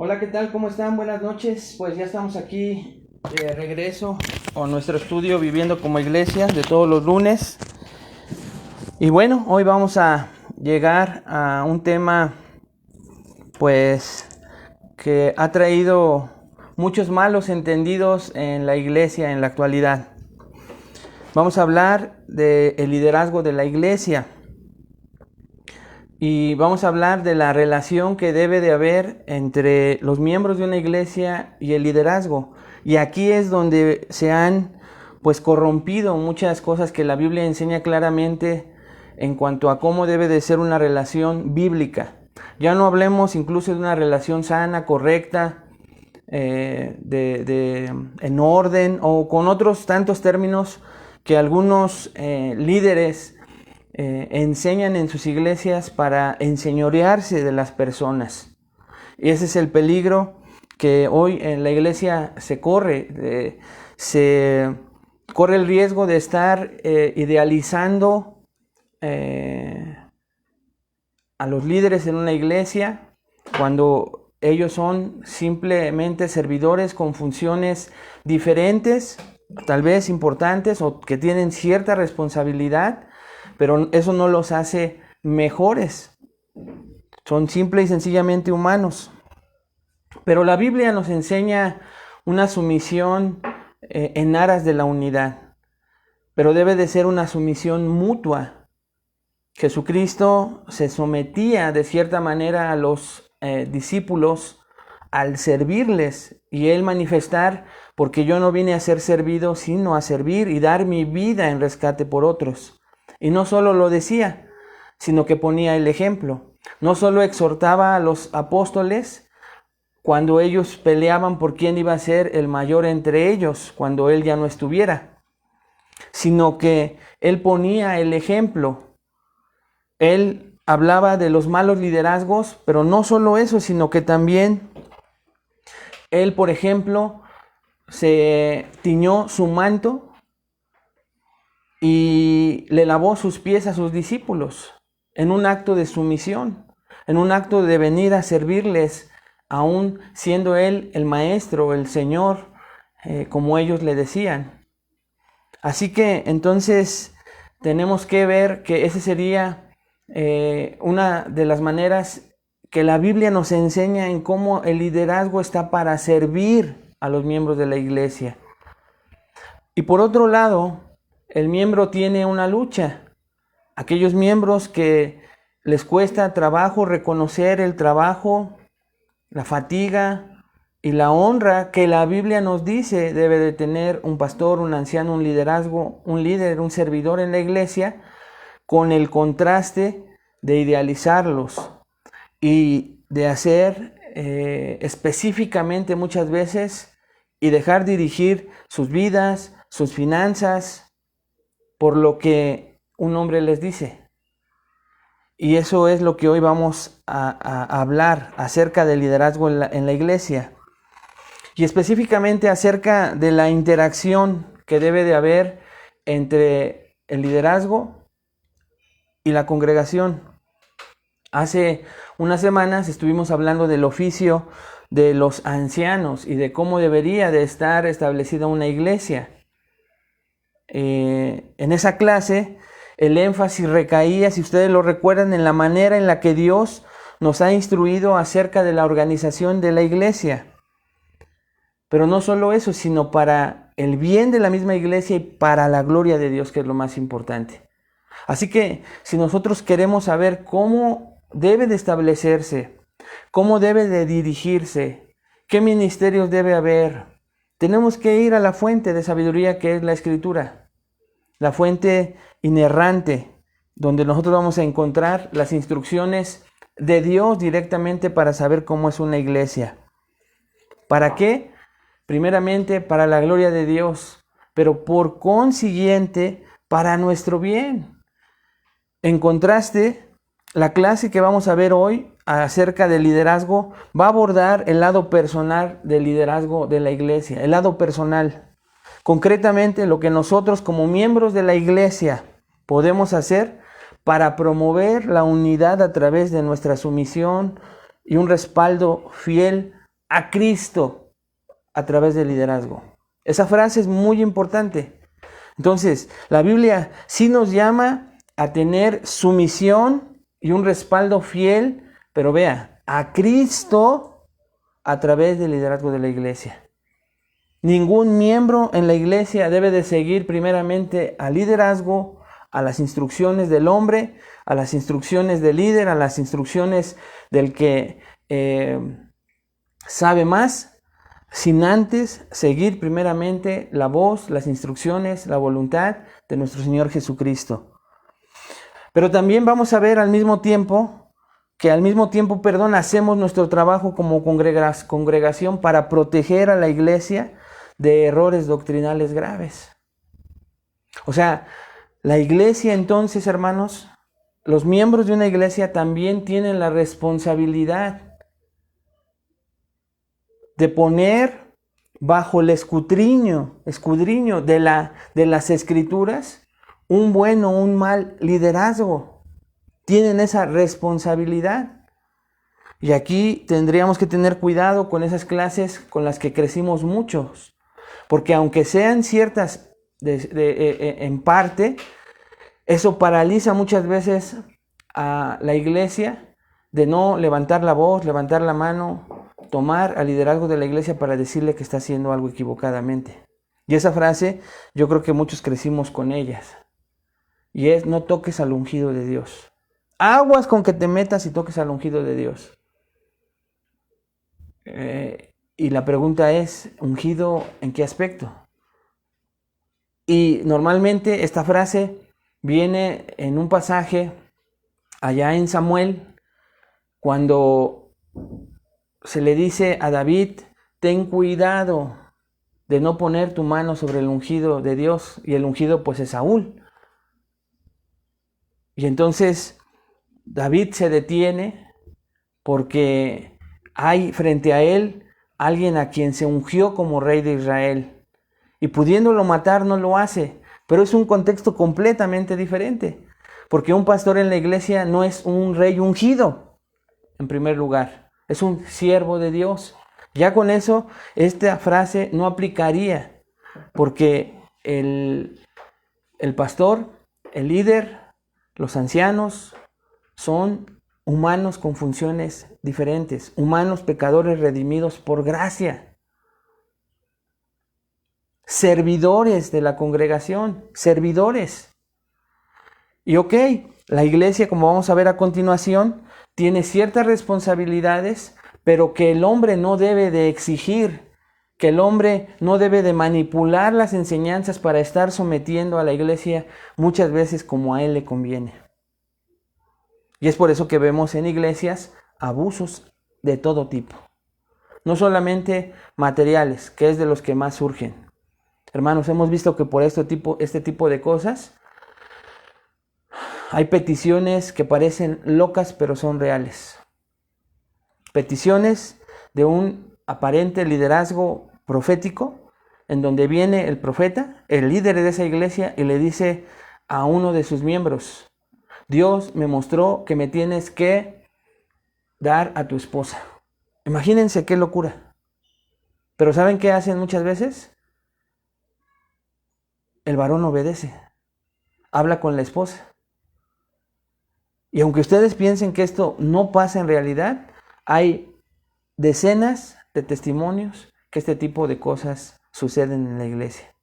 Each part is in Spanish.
Hola, ¿qué tal? ¿Cómo están? Buenas noches. Pues ya estamos aquí de regreso con nuestro estudio Viviendo como Iglesia de todos los lunes. Y bueno, hoy vamos a llegar a un tema pues que ha traído muchos malos entendidos en la iglesia en la actualidad. Vamos a hablar del liderazgo de la iglesia. Y vamos a hablar de la relación que debe de haber entre los miembros de una iglesia y el liderazgo. Y aquí es donde se han pues corrompido muchas cosas que la Biblia enseña claramente en cuanto a cómo debe de ser una relación bíblica. Ya no hablemos incluso de una relación sana, correcta, en orden o con otros tantos términos que algunos líderes enseñan en sus iglesias para enseñorearse de las personas. Y ese es el peligro que hoy en la iglesia se corre. Se corre el riesgo de estar idealizando a los líderes en una iglesia cuando ellos son simplemente servidores con funciones diferentes, tal vez importantes o que tienen cierta responsabilidad, pero eso no los hace mejores. Son simple y sencillamente humanos. Pero la Biblia nos enseña una sumisión en aras de la unidad. Pero debe de ser una sumisión mutua. Jesucristo se sometía de cierta manera a los discípulos al servirles y él manifestar, porque yo no vine a ser servido, sino a servir y dar mi vida en rescate por otros. Y no solo lo decía, sino que ponía el ejemplo. No solo exhortaba a los apóstoles cuando ellos peleaban por quién iba a ser el mayor entre ellos, cuando él ya no estuviera, sino que él ponía el ejemplo. Él hablaba de los malos liderazgos, pero no solo eso, sino que también él, por ejemplo, se tiñó su manto y le lavó sus pies a sus discípulos en un acto de sumisión, en un acto de venir a servirles, aún siendo él el maestro, el Señor, como ellos le decían. Así que entonces tenemos que ver que esa sería una de las maneras que la Biblia nos enseña en cómo el liderazgo está para servir a los miembros de la iglesia. Y por otro lado, el miembro tiene una lucha. Aquellos miembros que les cuesta trabajo reconocer el trabajo, la fatiga y la honra que la Biblia nos dice debe de tener un pastor, un anciano, un liderazgo, un líder, un servidor en la iglesia, con el contraste de idealizarlos y de hacer específicamente muchas veces y dejar dirigir sus vidas, sus finanzas, por lo que un hombre les dice. Y eso es lo que hoy vamos a hablar acerca del liderazgo en la iglesia. Y específicamente acerca de la interacción que debe de haber entre el liderazgo y la congregación. Hace unas semanas estuvimos hablando del oficio de los ancianos y de cómo debería de estar establecida una iglesia. En esa clase el énfasis recaía, si ustedes lo recuerdan, en la manera en la que Dios nos ha instruido acerca de la organización de la iglesia. Pero no solo eso, sino para el bien de la misma iglesia y para la gloria de Dios, que es lo más importante. Así que si nosotros queremos saber cómo debe de establecerse, cómo debe de dirigirse, qué ministerios debe haber, tenemos que ir a la fuente de sabiduría que es la Escritura, la fuente inerrante, donde nosotros vamos a encontrar las instrucciones de Dios directamente para saber cómo es una iglesia. ¿Para qué? Primeramente para la gloria de Dios, pero por consiguiente para nuestro bien. En contraste, la clase que vamos a ver hoy acerca del liderazgo va a abordar el lado personal del liderazgo de la iglesia, el lado personal. Concretamente, lo que nosotros como miembros de la iglesia podemos hacer para promover la unidad a través de nuestra sumisión y un respaldo fiel a Cristo a través del liderazgo. Esa frase es muy importante. Entonces, la Biblia sí nos llama a tener sumisión y un respaldo fiel, pero vea, a Cristo a través del liderazgo de la iglesia. Ningún miembro en la iglesia debe de seguir primeramente al liderazgo, a las instrucciones del hombre, a las instrucciones del líder, a las instrucciones del que sabe más, sin antes seguir primeramente la voz, las instrucciones, la voluntad de nuestro Señor Jesucristo. Pero también vamos a ver al mismo tiempo que hacemos nuestro trabajo como congregación para proteger a la iglesia de errores doctrinales graves. O sea, la iglesia entonces, hermanos, los miembros de una iglesia también tienen la responsabilidad de poner bajo el escudriño de las Escrituras un buen o un mal liderazgo. Tienen esa responsabilidad. Y aquí tendríamos que tener cuidado con esas clases con las que crecimos muchos. Porque aunque sean ciertas en parte, eso paraliza muchas veces a la iglesia de no levantar la voz, levantar la mano, tomar al liderazgo de la iglesia para decirle que está haciendo algo equivocadamente. Y esa frase, yo creo que muchos crecimos con ellas. Y es: no toques al ungido de Dios. Aguas con que te metas y toques al ungido de Dios. Y la pregunta es: ¿ungido en qué aspecto? Y normalmente esta frase viene en un pasaje allá en Samuel, cuando se le dice a David: ten cuidado de no poner tu mano sobre el ungido de Dios. Y el ungido pues es Saúl. Y entonces David se detiene porque hay frente a él alguien a quien se ungió como rey de Israel. Y pudiéndolo matar no lo hace. Pero es un contexto completamente diferente. Porque un pastor en la iglesia no es un rey ungido, en primer lugar. Es un siervo de Dios. Ya con eso, esta frase no aplicaría. Porque el pastor, el líder, los ancianos son humanos con funciones diferentes. Humanos pecadores redimidos por gracia. Servidores de la congregación, servidores. Y la iglesia, como vamos a ver a continuación, tiene ciertas responsabilidades, pero que el hombre no debe de exigir, que el hombre no debe de manipular las enseñanzas para estar sometiendo a la iglesia muchas veces como a él le conviene. Y es por eso que vemos en iglesias abusos de todo tipo. No solamente materiales, que es de los que más surgen. Hermanos, hemos visto que por este tipo de cosas hay peticiones que parecen locas, pero son reales. Peticiones de un aparente liderazgo profético, en donde viene el profeta, el líder de esa iglesia, y le dice a uno de sus miembros: Dios me mostró que me tienes que dar a tu esposa. Imagínense qué locura. Pero ¿saben qué hacen muchas veces? El varón obedece, habla con la esposa. Y aunque ustedes piensen que esto no pasa en realidad, hay decenas de testimonios que este tipo de cosas suceden en la iglesia.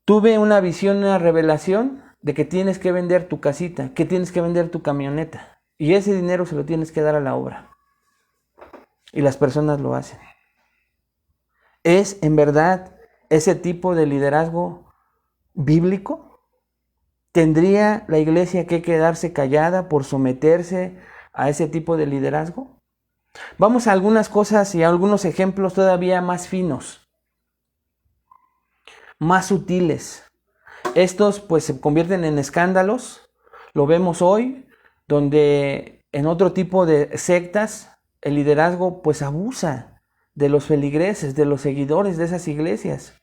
Tuve una visión, una revelación de que tienes que vender tu casita, que tienes que vender tu camioneta. Y ese dinero se lo tienes que dar a la obra. Y las personas lo hacen. ¿Es en verdad ese tipo de liderazgo bíblico? ¿Tendría la iglesia que quedarse callada por someterse a ese tipo de liderazgo? Vamos a algunas cosas y a algunos ejemplos todavía más finos, más sutiles. Estos pues se convierten en escándalos. Lo vemos hoy, donde en otro tipo de sectas el liderazgo pues abusa de los feligreses, de los seguidores de esas iglesias.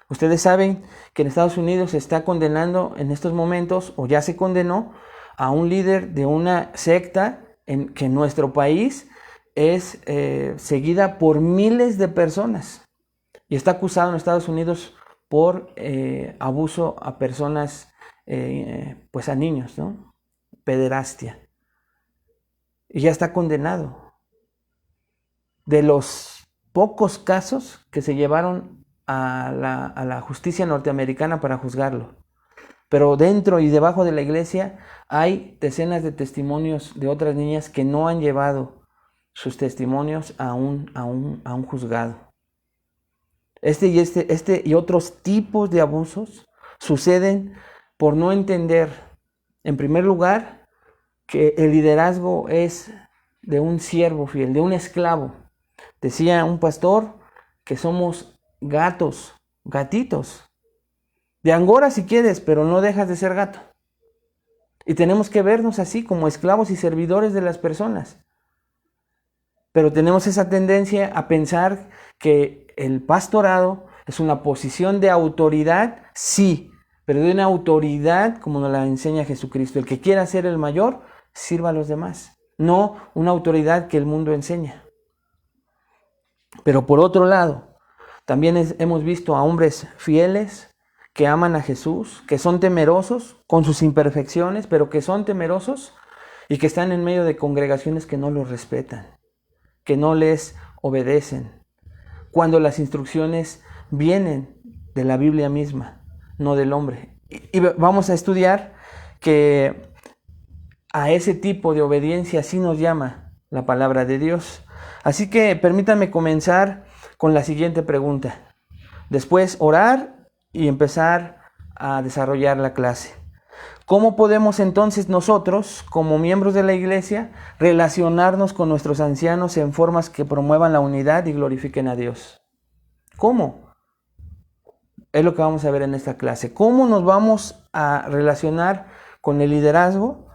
Ustedes saben que en Estados Unidos se está condenando en estos momentos, o ya se condenó, a un líder de una secta que en nuestro país es seguida por miles de personas y está acusado en Estados Unidos por abuso a personas, pues a niños, ¿no? Pederastia. Y ya está condenado. De los pocos casos que se llevaron a la justicia norteamericana para juzgarlo. Pero dentro y debajo de la iglesia hay decenas de testimonios de otras niñas que no han llevado sus testimonios a un juzgado. Este y otros tipos de abusos suceden por no entender, en primer lugar, que el liderazgo es de un siervo fiel, de un esclavo. Decía un pastor que somos gatitos, de angora si quieres, pero no dejas de ser gato. Y tenemos que vernos así como esclavos y servidores de las personas. Pero tenemos esa tendencia a pensar que el pastorado es una posición de autoridad, sí, pero de una autoridad como nos la enseña Jesucristo. El que quiera ser el mayor, sirva a los demás, no una autoridad que el mundo enseña. Pero por otro lado, también hemos visto a hombres fieles que aman a Jesús, que son temerosos con sus imperfecciones, pero que son temerosos y que están en medio de congregaciones que no los respetan, que no les obedecen, cuando las instrucciones vienen de la Biblia misma, no del hombre. Y vamos a estudiar que a ese tipo de obediencia sí nos llama la palabra de Dios. Así que permítanme comenzar con la siguiente pregunta. Después orar y empezar a desarrollar la clase. ¿Cómo podemos entonces nosotros, como miembros de la iglesia, relacionarnos con nuestros ancianos en formas que promuevan la unidad y glorifiquen a Dios? ¿Cómo? Es lo que vamos a ver en esta clase. ¿Cómo nos vamos a relacionar con el liderazgo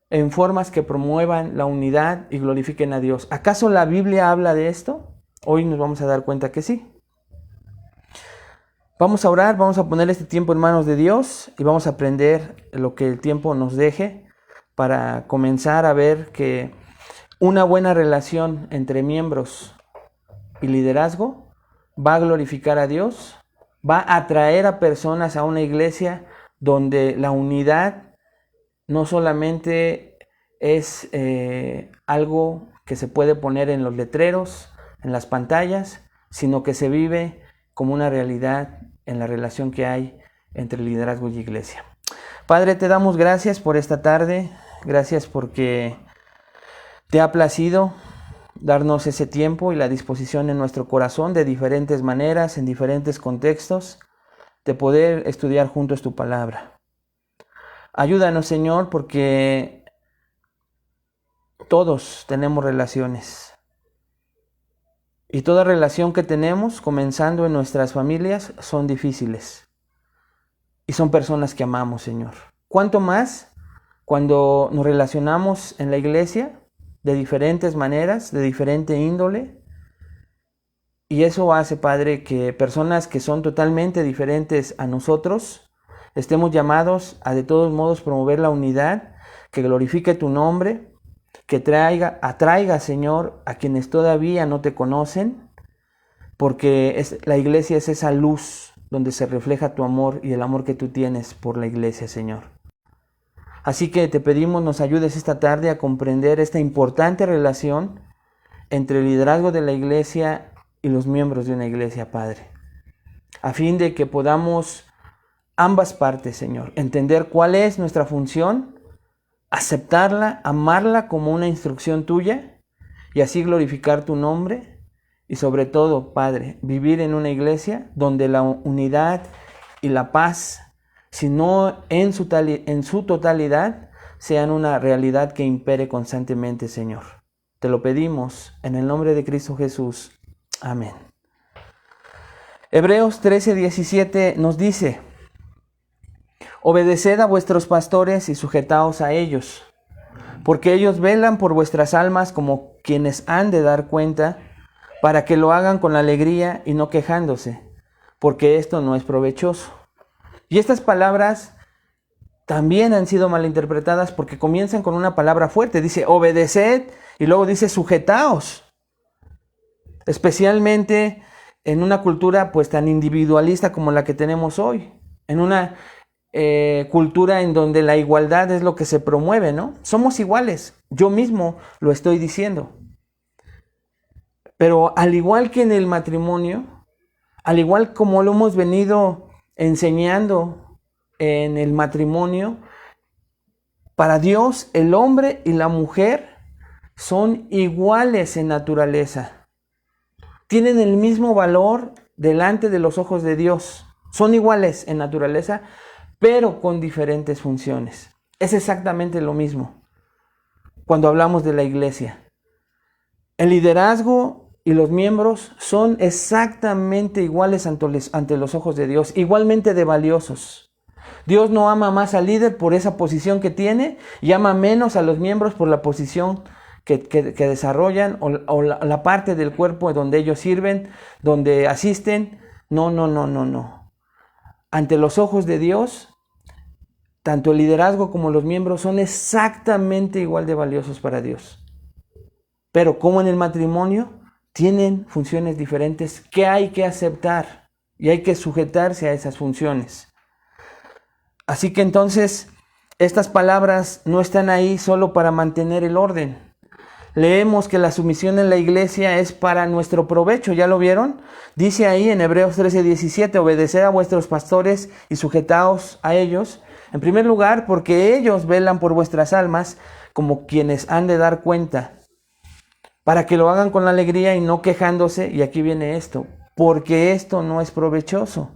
en formas que promuevan la unidad y glorifiquen a Dios? ¿Acaso la Biblia habla de esto? Hoy nos vamos a dar cuenta que sí. Vamos a orar, vamos a poner este tiempo en manos de Dios y vamos a aprender lo que el tiempo nos deje para comenzar a ver que una buena relación entre miembros y liderazgo va a glorificar a Dios, va a atraer a personas a una iglesia donde la unidad no solamente es algo que se puede poner en los letreros, en las pantallas, sino que se vive como una realidad en la relación que hay entre liderazgo y iglesia. Padre, te damos gracias por esta tarde, gracias porque te ha placido darnos ese tiempo y la disposición en nuestro corazón de diferentes maneras, en diferentes contextos, de poder estudiar juntos tu palabra. Ayúdanos, Señor, porque todos tenemos relaciones. Y toda relación que tenemos, comenzando en nuestras familias, son difíciles. Y son personas que amamos, Señor. ¿Cuánto más cuando nos relacionamos en la iglesia de diferentes maneras, de diferente índole? Y eso hace, Padre, que personas que son totalmente diferentes a nosotros estemos llamados a de todos modos promover la unidad, que glorifique tu nombre, que atraiga, Señor, a quienes todavía no te conocen, porque la iglesia es esa luz donde se refleja tu amor y el amor que tú tienes por la iglesia, Señor. Así que te pedimos nos ayudes esta tarde a comprender esta importante relación entre el liderazgo de la iglesia y los miembros de una iglesia, Padre, a fin de que podamos ambas partes, Señor, entender cuál es nuestra función, aceptarla, amarla como una instrucción tuya y así glorificar tu nombre y sobre todo, Padre, vivir en una iglesia donde la unidad y la paz, si no en su totalidad, sean una realidad que impere constantemente, Señor. Te lo pedimos en el nombre de Cristo Jesús. Amén. Hebreos 13:17 nos dice: obedeced a vuestros pastores y sujetaos a ellos, porque ellos velan por vuestras almas como quienes han de dar cuenta, para que lo hagan con alegría y no quejándose, porque esto no es provechoso. Y estas palabras también han sido malinterpretadas porque comienzan con una palabra fuerte. Dice obedeced y luego dice sujetaos. Especialmente en una cultura pues tan individualista como la que tenemos hoy. En una cultura en donde la igualdad es lo que se promueve, ¿no? Somos iguales. Yo mismo lo estoy diciendo. Pero al igual que en el matrimonio, al igual como lo hemos venido enseñando en el matrimonio, para Dios el hombre y la mujer son iguales en naturaleza. Tienen el mismo valor delante de los ojos de Dios. Son iguales en naturaleza, pero con diferentes funciones. Es exactamente lo mismo cuando hablamos de la iglesia. El liderazgo y los miembros son exactamente iguales ante los ojos de Dios, igualmente de valiosos. Dios no ama más al líder por esa posición que tiene y ama menos a los miembros por la posición que desarrollan o la parte del cuerpo donde ellos sirven, donde asisten. No. Ante los ojos de Dios, tanto el liderazgo como los miembros son exactamente igual de valiosos para Dios. Pero como en el matrimonio, tienen funciones diferentes que hay que aceptar y hay que sujetarse a esas funciones. Así que entonces, estas palabras no están ahí solo para mantener el orden. Leemos que la sumisión en la iglesia es para nuestro provecho, ¿ya lo vieron? Dice ahí en Hebreos 13:17, obedeced a vuestros pastores y sujetaos a ellos. En primer lugar, porque ellos velan por vuestras almas como quienes han de dar cuenta, para que lo hagan con alegría y no quejándose, y aquí viene esto, porque esto no es provechoso.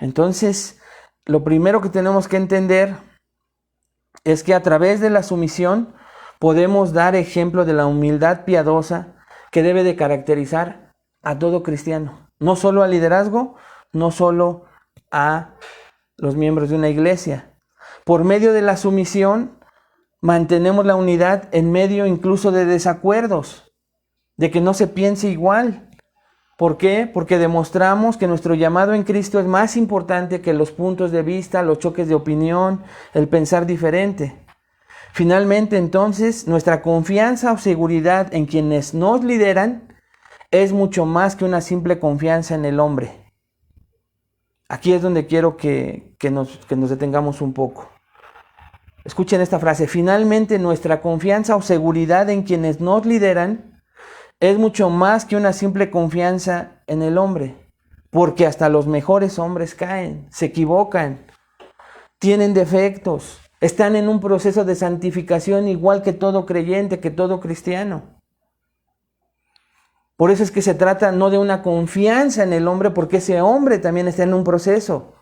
Entonces, lo primero que tenemos que entender es que a través de la sumisión podemos dar ejemplo de la humildad piadosa que debe de caracterizar a todo cristiano. No solo al liderazgo, no solo a los miembros de una iglesia. Por medio de la sumisión mantenemos la unidad en medio incluso de desacuerdos, de que no se piense igual. ¿Por qué? Porque demostramos que nuestro llamado en Cristo es más importante que los puntos de vista, los choques de opinión, el pensar diferente. Finalmente, entonces, nuestra confianza o seguridad en quienes nos lideran es mucho más que una simple confianza en el hombre. Aquí es donde quiero que nos detengamos un poco. Escuchen esta frase. Finalmente, nuestra confianza o seguridad en quienes nos lideran es mucho más que una simple confianza en el hombre, porque hasta los mejores hombres caen, se equivocan, tienen defectos, están en un proceso de santificación igual que todo creyente, que todo cristiano. Por eso es que se trata no de una confianza en el hombre, porque ese hombre también está en un proceso,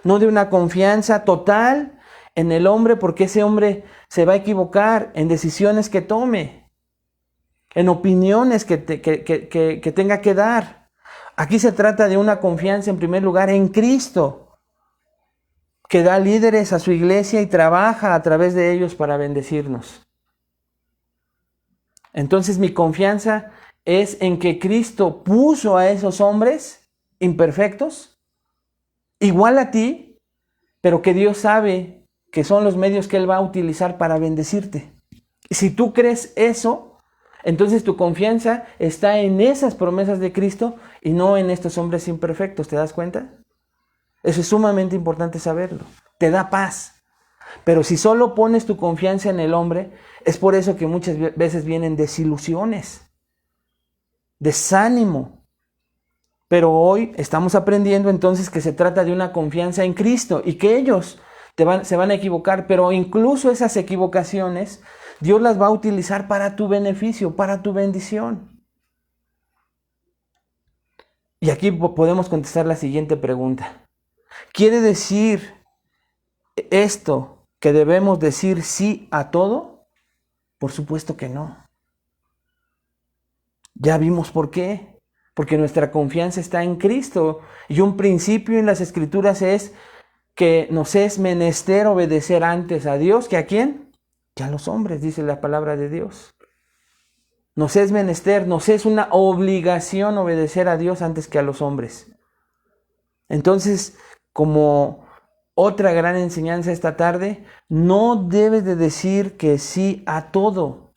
no de una confianza total en el hombre, porque ese hombre se va a equivocar en decisiones que tome, en opiniones que tenga que dar. Aquí se trata de una confianza en primer lugar en Cristo, que da líderes a su iglesia y trabaja a través de ellos para bendecirnos. Entonces mi confianza es en que Cristo puso a esos hombres imperfectos, igual a ti, pero que Dios sabe que son los medios que Él va a utilizar para bendecirte. Y si tú crees eso, entonces tu confianza está en esas promesas de Cristo y no en estos hombres imperfectos. ¿Te das cuenta? Eso es sumamente importante saberlo. Te da paz. Pero si solo pones tu confianza en el hombre, es por eso que muchas veces vienen desilusiones, desánimo. Pero hoy estamos aprendiendo entonces que se trata de una confianza en Cristo y que ellos se van a equivocar, pero incluso esas equivocaciones Dios las va a utilizar para tu beneficio, para tu bendición. Y aquí podemos contestar la siguiente pregunta. ¿Quiere decir esto que debemos decir sí a todo? Por supuesto que no. Ya vimos por qué. Porque nuestra confianza está en Cristo. Y un principio en las Escrituras es que nos es menester obedecer antes a Dios que a ¿quién? Que a los hombres, dice la palabra de Dios. Nos es menester, nos es una obligación obedecer a Dios antes que a los hombres. Entonces, como Otra gran enseñanza esta tarde: no debes de decir que sí a todo,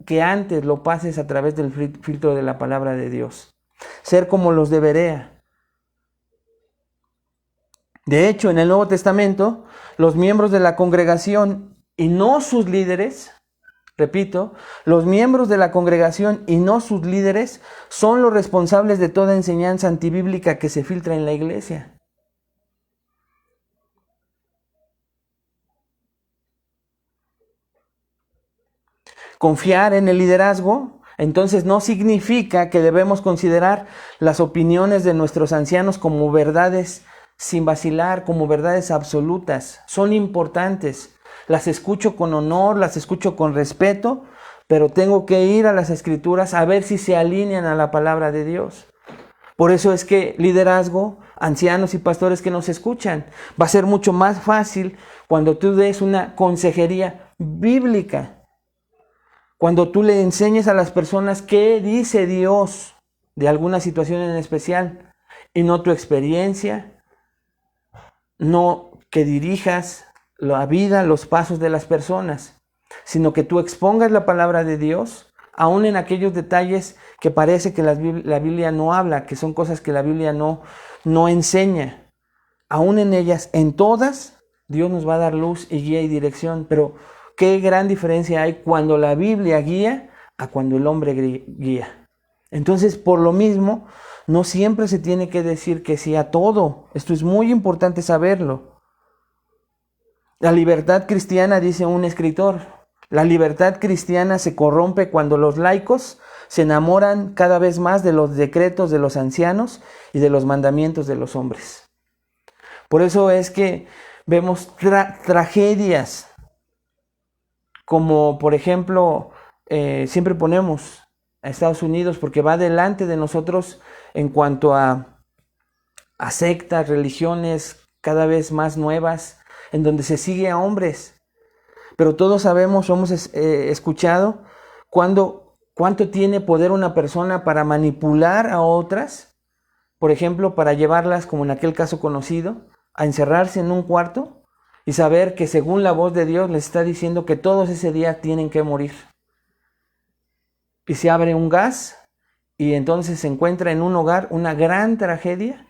que antes lo pases a través del filtro de la palabra de Dios. Ser como los de Berea. De hecho, en el Nuevo Testamento, los miembros de la congregación y no sus líderes, repito, los miembros de la congregación y no sus líderes son los responsables de toda enseñanza antibíblica que se filtra en la iglesia. Confiar en el liderazgo, entonces, no significa que debemos considerar las opiniones de nuestros ancianos como verdades sin vacilar, como verdades absolutas. Son importantes. Las escucho con honor, las escucho con respeto, pero tengo que ir a las Escrituras a ver si se alinean a la palabra de Dios. Por eso es que liderazgo, ancianos y pastores que nos escuchan, va a ser mucho más fácil cuando tú des una consejería bíblica. Cuando tú le enseñes a las personas qué dice Dios de alguna situación en especial y no tu experiencia, no que dirijas la vida, los pasos de las personas, sino que tú expongas la palabra de Dios, aún en aquellos detalles que parece que la Biblia no habla, que son cosas que la Biblia no enseña. Aún en ellas, en todas, Dios nos va a dar luz y guía y dirección, pero qué gran diferencia hay cuando la Biblia guía a cuando el hombre guía. Entonces, por lo mismo, no siempre se tiene que decir que sí a todo. Esto es muy importante saberlo. La libertad cristiana, dice un escritor, la libertad cristiana se corrompe cuando los laicos se enamoran cada vez más de los decretos de los ancianos y de los mandamientos de los hombres. Por eso es que vemos tragedias, como por ejemplo, siempre ponemos a Estados Unidos porque va delante de nosotros en cuanto a sectas, religiones cada vez más nuevas, en donde se sigue a hombres. Pero todos sabemos, hemos escuchado cuánto tiene poder una persona para manipular a otras, por ejemplo, para llevarlas, como en aquel caso conocido, a encerrarse en un cuarto y saber que según la voz de Dios les está diciendo que todos ese día tienen que morir. Y se abre un gas y entonces se encuentra en un hogar una gran tragedia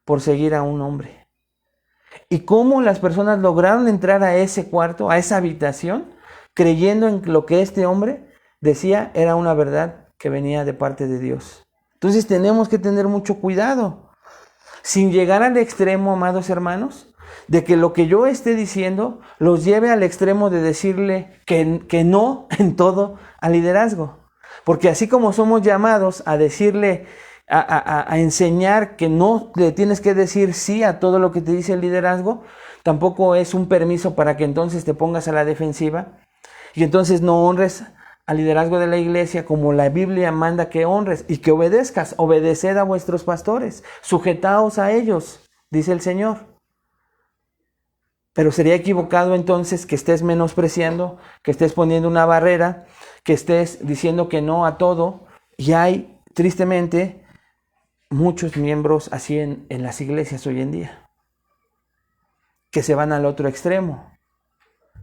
por seguir a un hombre. Y cómo las personas lograron entrar a ese cuarto, a esa habitación, creyendo en lo que este hombre decía era una verdad que venía de parte de Dios. Entonces tenemos que tener mucho cuidado, sin llegar al extremo, amados hermanos, de que lo que yo esté diciendo los lleve al extremo de decirle que no en todo al liderazgo. Porque así como somos llamados a decirle, a enseñar que no le tienes que decir sí a todo lo que te dice el liderazgo, tampoco es un permiso para que entonces te pongas a la defensiva y entonces no honres al liderazgo de la iglesia como la Biblia manda que honres y que obedezcas. Obedeced a vuestros pastores, sujetaos a ellos, dice el Señor. Pero sería equivocado entonces que estés menospreciando, que estés poniendo una barrera, que estés diciendo que no a todo. Y hay, tristemente, muchos miembros así en las iglesias hoy en día, que se van al otro extremo.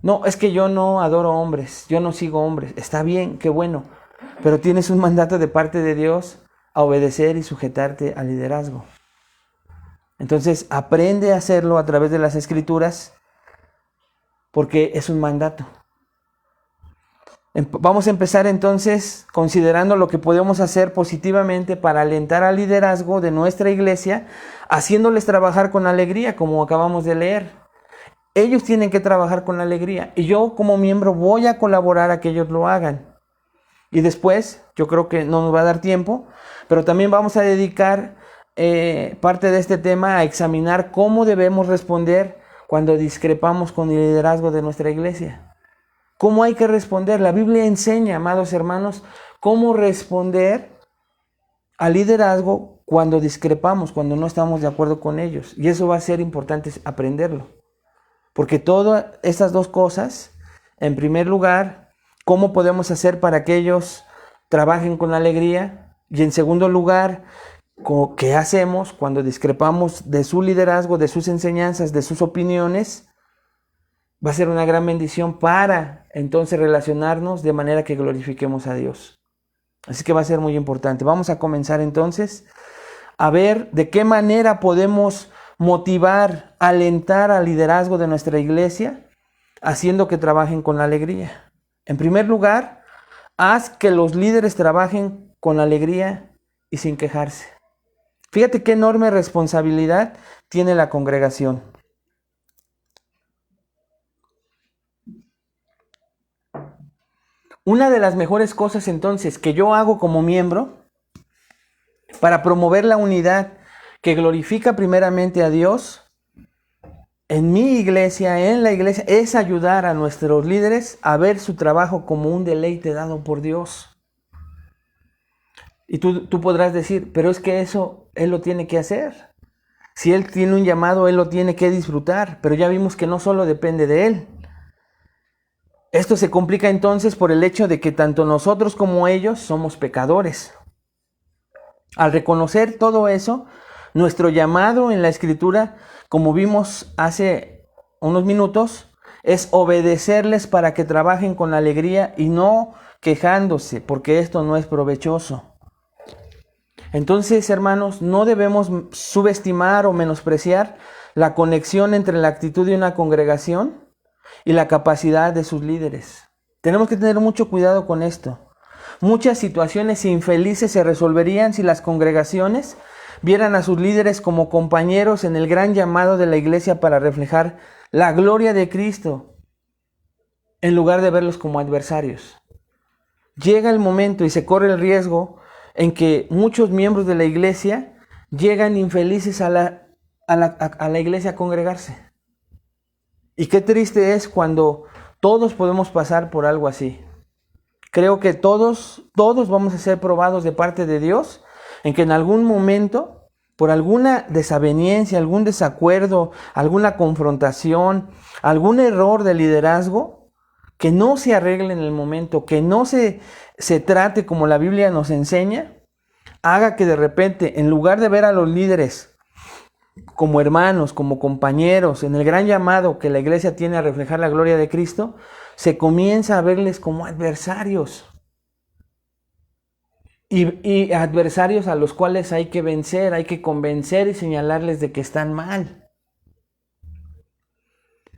No, es que yo no adoro hombres, yo no sigo hombres. Está bien, qué bueno, pero tienes un mandato de parte de Dios a obedecer y sujetarte al liderazgo. Entonces, aprende a hacerlo a través de las Escrituras, porque es un mandato. Vamos a empezar entonces considerando lo que podemos hacer positivamente para alentar al liderazgo de nuestra iglesia, haciéndoles trabajar con alegría, como acabamos de leer. Ellos tienen que trabajar con alegría y yo como miembro voy a colaborar a que ellos lo hagan. Y después, yo creo que no nos va a dar tiempo, pero también vamos a dedicar parte de este tema a examinar cómo debemos responder cuando discrepamos con el liderazgo de nuestra iglesia. ¿Cómo hay que responder? La Biblia enseña, amados hermanos, cómo responder al liderazgo cuando discrepamos, cuando no estamos de acuerdo con ellos. Y eso va a ser importante aprenderlo. Porque todas estas dos cosas, en primer lugar, cómo podemos hacer para que ellos trabajen con alegría. Y en segundo lugar, ¿qué hacemos cuando discrepamos de su liderazgo, de sus enseñanzas, de sus opiniones? Va a ser una gran bendición para entonces relacionarnos de manera que glorifiquemos a Dios. Así que va a ser muy importante. Vamos a comenzar entonces a ver de qué manera podemos motivar, alentar al liderazgo de nuestra iglesia, haciendo que trabajen con alegría. En primer lugar, haz que los líderes trabajen con alegría y sin quejarse. Fíjate qué enorme responsabilidad tiene la congregación. Una de las mejores cosas entonces que yo hago como miembro para promover la unidad que glorifica primeramente a Dios en mi iglesia, en la iglesia, es ayudar a nuestros líderes a ver su trabajo como un deleite dado por Dios. Y tú podrás decir, pero es que eso Él lo tiene que hacer. Si Él tiene un llamado, Él lo tiene que disfrutar. Pero ya vimos que no solo depende de Él. Esto se complica entonces por el hecho de que tanto nosotros como ellos somos pecadores. Al reconocer todo eso, nuestro llamado en la Escritura, como vimos hace unos minutos, es obedecerles para que trabajen con alegría y no quejándose, porque esto no es provechoso. Entonces, hermanos, no debemos subestimar o menospreciar la conexión entre la actitud de una congregación y la capacidad de sus líderes. Tenemos que tener mucho cuidado con esto. Muchas situaciones infelices se resolverían si las congregaciones vieran a sus líderes como compañeros en el gran llamado de la iglesia para reflejar la gloria de Cristo, en lugar de verlos como adversarios. Llega el momento y se corre el riesgo en que muchos miembros de la iglesia llegan infelices a la iglesia a congregarse. Y qué triste es cuando todos podemos pasar por algo así. Creo que todos vamos a ser probados de parte de Dios en que en algún momento, por alguna desaveniencia, algún desacuerdo, alguna confrontación, algún error de liderazgo, que no se arregle en el momento, que no se trate como la Biblia nos enseña, haga que de repente, en lugar de ver a los líderes como hermanos, como compañeros, en el gran llamado que la iglesia tiene a reflejar la gloria de Cristo, se comienza a verles como adversarios. Y adversarios a los cuales hay que vencer, hay que convencer y señalarles de que están mal.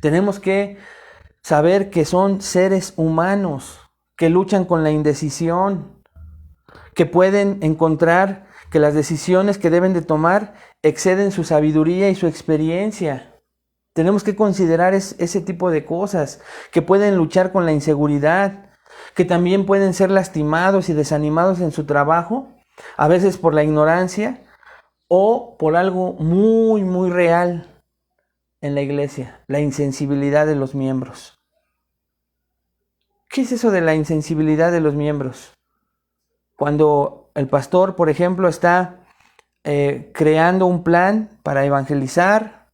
Tenemos que saber que son seres humanos, que luchan con la indecisión, que pueden encontrar que las decisiones que deben de tomar exceden su sabiduría y su experiencia. Tenemos que considerar ese tipo de cosas, que pueden luchar con la inseguridad, que también pueden ser lastimados y desanimados en su trabajo, a veces por la ignorancia o por algo muy, muy real en la iglesia, la insensibilidad de los miembros. ¿Qué es eso de la insensibilidad de los miembros? Cuando el pastor, por ejemplo, está creando un plan para evangelizar,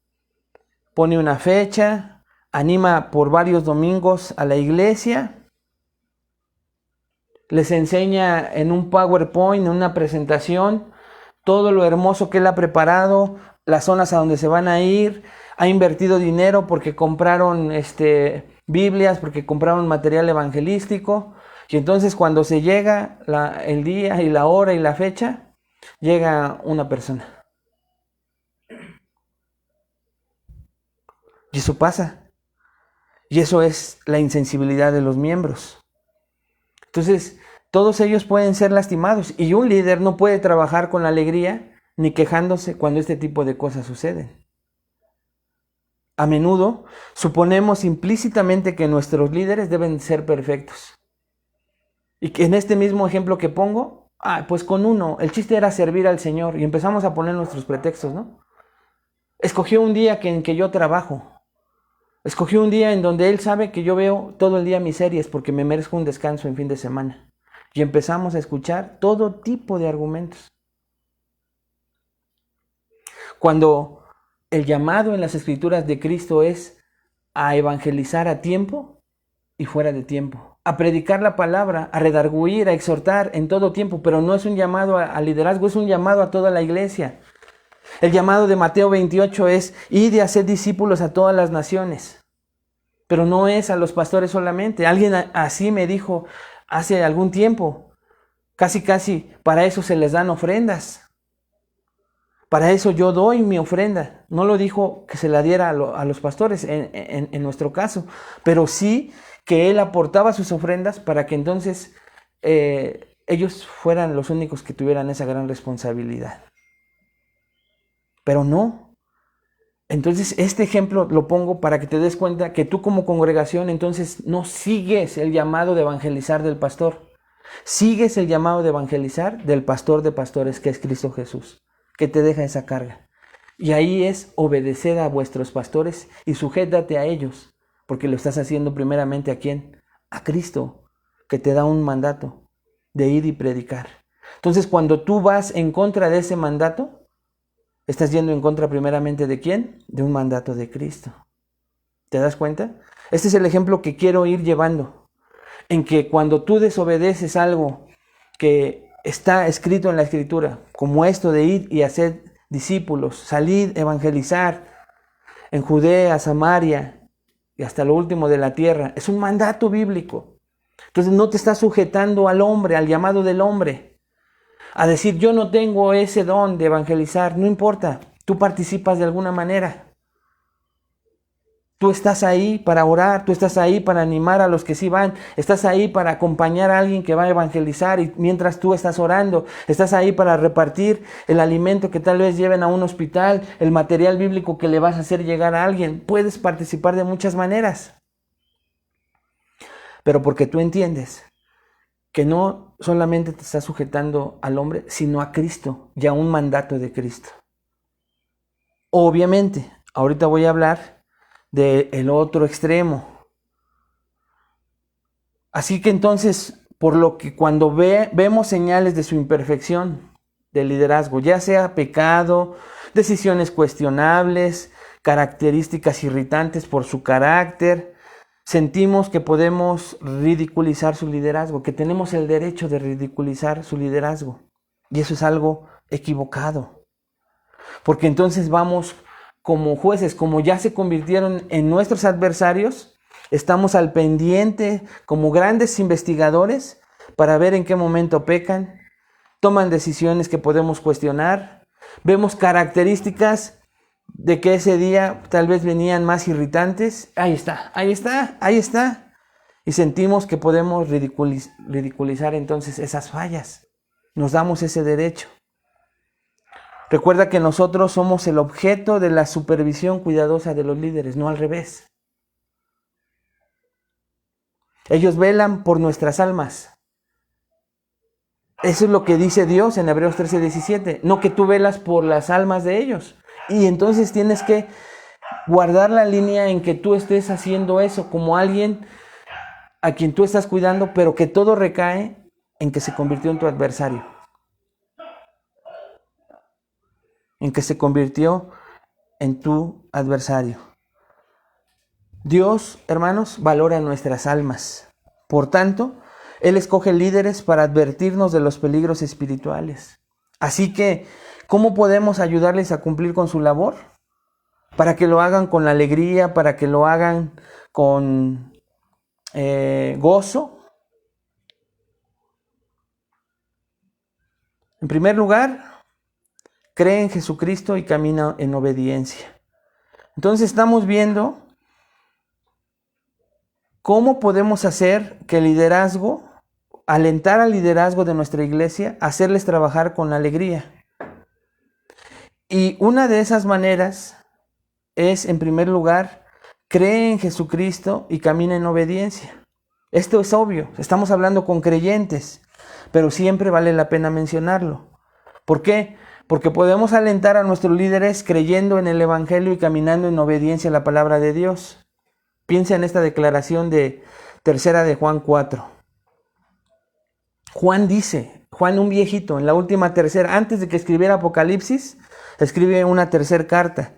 pone una fecha, anima por varios domingos a la iglesia, les enseña en un PowerPoint, en una presentación, todo lo hermoso que él ha preparado, las zonas a donde se van a ir, ha invertido dinero porque compraron Biblias, porque compraron material evangelístico, y entonces cuando se llega el día y la hora y la fecha, llega una persona. Y eso pasa. Y eso es la insensibilidad de los miembros. Entonces, todos ellos pueden ser lastimados y un líder no puede trabajar con alegría ni quejándose cuando este tipo de cosas suceden. A menudo suponemos implícitamente que nuestros líderes deben ser perfectos. Y que en este mismo ejemplo que pongo, pues con uno, el chiste era servir al Señor y empezamos a poner nuestros pretextos, ¿no? Escogió un día en que yo trabajo. Escogió un día en donde él sabe que yo veo todo el día mis series porque me merezco un descanso en fin de semana. Y empezamos a escuchar todo tipo de argumentos. Cuando el llamado en las Escrituras de Cristo es a evangelizar a tiempo y fuera de tiempo. a predicar la palabra, a redarguir, a exhortar en todo tiempo, pero no es un llamado a liderazgo, es un llamado a toda la iglesia. El llamado de Mateo 28 es: id y haced discípulos a todas las naciones. Pero no es a los pastores solamente. Alguien así me dijo hace algún tiempo: casi para eso se les dan ofrendas. Para eso yo doy mi ofrenda. No lo dijo que se la diera a los pastores en nuestro caso, pero sí que él aportaba sus ofrendas para que entonces ellos fueran los únicos que tuvieran esa gran responsabilidad. Pero no. Entonces este ejemplo lo pongo para que te des cuenta que tú como congregación entonces no sigues el llamado de evangelizar del pastor. Sigues el llamado de evangelizar del pastor de pastores, que es Cristo Jesús, que te deja esa carga. Y ahí es: obedeced a vuestros pastores y sujétate a ellos, porque lo estás haciendo primeramente ¿a quién? A Cristo, que te da un mandato de ir y predicar. Entonces, cuando tú vas en contra de ese mandato, estás yendo en contra primeramente ¿de quién? De un mandato de Cristo. ¿Te das cuenta? Este es el ejemplo que quiero ir llevando, en que cuando tú desobedeces algo que está escrito en la Escritura, como esto de ir y hacer discípulos, salir, evangelizar en Judea, Samaria y hasta lo último de la tierra, es un mandato bíblico. Entonces no te estás sujetando al hombre, al llamado del hombre, a decir: yo no tengo ese don de evangelizar. No importa, tú participas de alguna manera. Tú estás ahí para orar, tú estás ahí para animar a los que sí van, estás ahí para acompañar a alguien que va a evangelizar, y mientras tú estás orando, estás ahí para repartir el alimento que tal vez lleven a un hospital, el material bíblico que le vas a hacer llegar a alguien. Puedes participar de muchas maneras, pero porque tú entiendes que no solamente te estás sujetando al hombre, sino a Cristo y a un mandato de Cristo. Obviamente, ahorita voy a hablar del otro extremo. Así que entonces, por lo que cuando vemos señales de su imperfección de liderazgo, ya sea pecado, decisiones cuestionables, características irritantes por su carácter, sentimos que podemos ridiculizar su liderazgo, que tenemos el derecho de ridiculizar su liderazgo. Y eso es algo equivocado. Porque entonces vamos como jueces, como ya se convirtieron en nuestros adversarios, estamos al pendiente como grandes investigadores para ver en qué momento pecan, toman decisiones que podemos cuestionar, vemos características de que ese día tal vez venían más irritantes. Ahí está. Y sentimos que podemos ridiculizar entonces esas fallas. Nos damos ese derecho. Recuerda que nosotros somos el objeto de la supervisión cuidadosa de los líderes, no al revés. Ellos velan por nuestras almas. Eso es lo que dice Dios en Hebreos 13:17. No que tú velas por las almas de ellos. Y entonces tienes que guardar la línea en que tú estés haciendo eso como alguien a quien tú estás cuidando, pero que todo recae en que se convirtió en tu adversario. En que se convirtió en tu adversario. Dios, hermanos, valora nuestras almas. Por tanto, Él escoge líderes para advertirnos de los peligros espirituales. Así que, ¿cómo podemos ayudarles a cumplir con su labor? Para que lo hagan con alegría, para que lo hagan con gozo. En primer lugar, cree en Jesucristo y camina en obediencia. Entonces estamos viendo cómo podemos hacer que el liderazgo, alentar al liderazgo de nuestra iglesia, hacerles trabajar con alegría. Y una de esas maneras es, en primer lugar, cree en Jesucristo y camina en obediencia. Esto es obvio, estamos hablando con creyentes, pero siempre vale la pena mencionarlo. ¿Por qué? Porque podemos alentar a nuestros líderes creyendo en el Evangelio y caminando en obediencia a la palabra de Dios. Piensa en esta declaración de tercera de Juan 4. Juan dice, Juan un viejito, en la última tercera, antes de que escribiera Apocalipsis, escribe una tercera carta.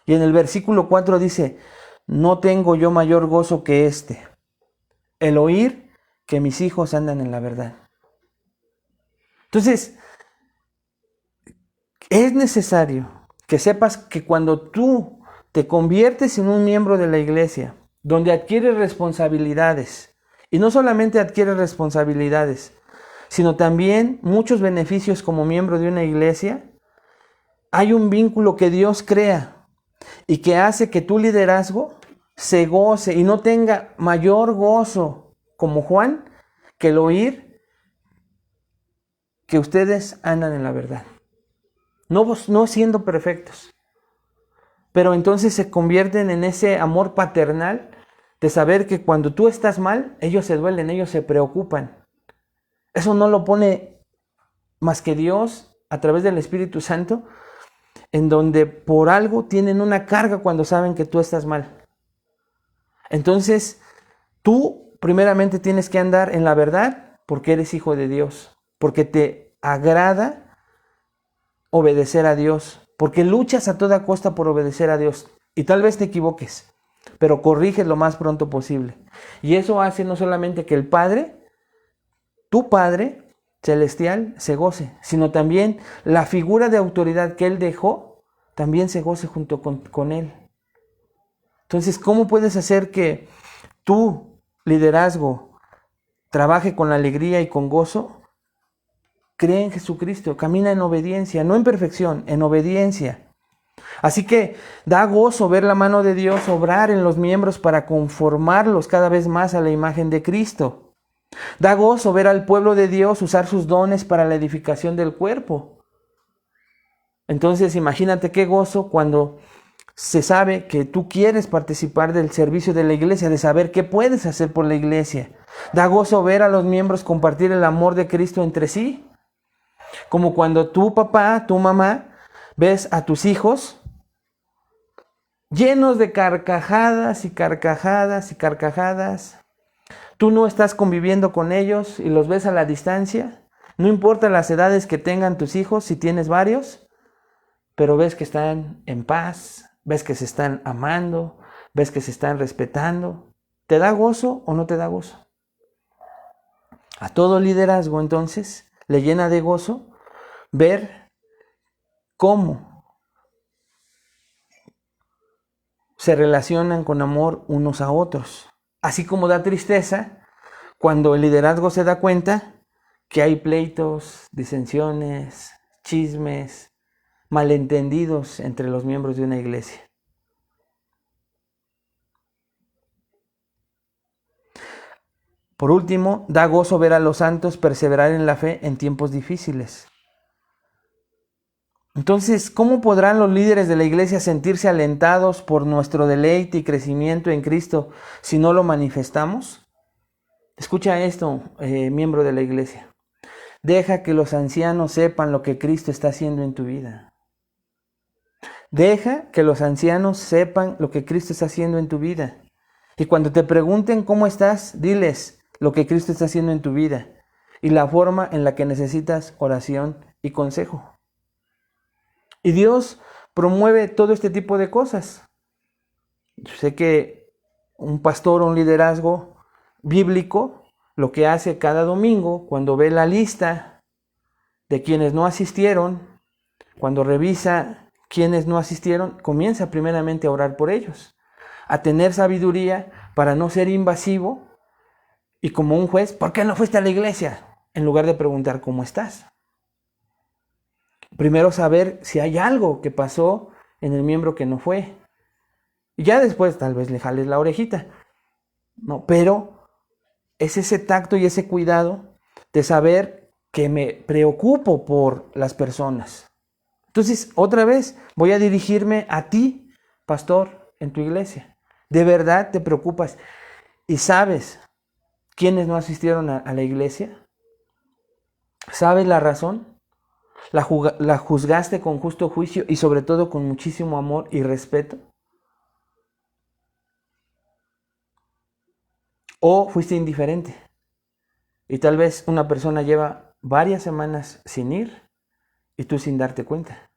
Y en el versículo 4 dice: no tengo yo mayor gozo que este, el oír que mis hijos andan en la verdad. Entonces, es necesario que sepas que cuando tú te conviertes en un miembro de la iglesia, donde adquieres responsabilidades, y no solamente adquieres responsabilidades, sino también muchos beneficios como miembro de una iglesia, hay un vínculo que Dios crea y que hace que tu liderazgo se goce y no tenga mayor gozo como Juan que el oír que ustedes andan en la verdad. No siendo perfectos, pero entonces se convierten en ese amor paternal de saber que cuando tú estás mal, ellos se duelen, ellos se preocupan. Eso no lo pone más que Dios a través del Espíritu Santo, en donde por algo tienen una carga cuando saben que tú estás mal. Entonces, tú primeramente tienes que andar en la verdad porque eres hijo de Dios, porque te agrada obedecer a Dios, porque luchas a toda costa por obedecer a Dios. Y tal vez te equivoques, pero corriges lo más pronto posible. Y eso hace no solamente que el Padre, tu Padre celestial, se goce, sino también la figura de autoridad que Él dejó, también se goce junto con Él. Entonces, ¿cómo puedes hacer que tu liderazgo trabaje con alegría y con gozo? Cree en Jesucristo, camina en obediencia, no en perfección, en obediencia. Así que da gozo ver la mano de Dios obrar en los miembros para conformarlos cada vez más a la imagen de Cristo. Da gozo ver al pueblo de Dios usar sus dones para la edificación del cuerpo. Entonces imagínate qué gozo cuando se sabe que tú quieres participar del servicio de la iglesia, de saber qué puedes hacer por la iglesia. Da gozo ver a los miembros compartir el amor de Cristo entre sí. Como cuando tu papá, tu mamá, ves a tus hijos llenos de carcajadas y carcajadas y carcajadas. Tú no estás conviviendo con ellos y los ves a la distancia. No importa las edades que tengan tus hijos, si tienes varios, pero ves que están en paz, ves que se están amando, ves que se están respetando. ¿Te da gozo o no te da gozo? A todo liderazgo, entonces, le llena de gozo ver cómo se relacionan con amor unos a otros. Así como da tristeza cuando el liderazgo se da cuenta que hay pleitos, disensiones, chismes, malentendidos entre los miembros de una iglesia. Por último, da gozo ver a los santos perseverar en la fe en tiempos difíciles. Entonces, ¿cómo podrán los líderes de la iglesia sentirse alentados por nuestro deleite y crecimiento en Cristo si no lo manifestamos? Escucha esto, miembro de la iglesia. Deja que los ancianos sepan lo que Cristo está haciendo en tu vida. Deja que los ancianos sepan lo que Cristo está haciendo en tu vida. Y cuando te pregunten cómo estás, diles lo que Cristo está haciendo en tu vida y la forma en la que necesitas oración y consejo. Y Dios promueve todo este tipo de cosas. Yo sé que un pastor o un liderazgo bíblico lo que hace cada domingo, cuando ve la lista de quienes no asistieron, cuando revisa quienes no asistieron, comienza primeramente a orar por ellos, a tener sabiduría para no ser invasivo y como un juez, ¿por qué no fuiste a la iglesia? En lugar de preguntar cómo estás. Primero saber si hay algo que pasó en el miembro que no fue. Y ya después tal vez le jales la orejita. No, pero es ese tacto y ese cuidado de saber que me preocupo por las personas. Entonces, otra vez, voy a dirigirme a ti, pastor, en tu iglesia. ¿De verdad te preocupas? ¿Y sabes quiénes no asistieron a la iglesia? ¿Sabes la razón? ¿La juzgaste con justo juicio y sobre todo con muchísimo amor y respeto? ¿O fuiste indiferente? Y tal vez una persona lleva varias semanas sin ir y tú sin darte cuenta.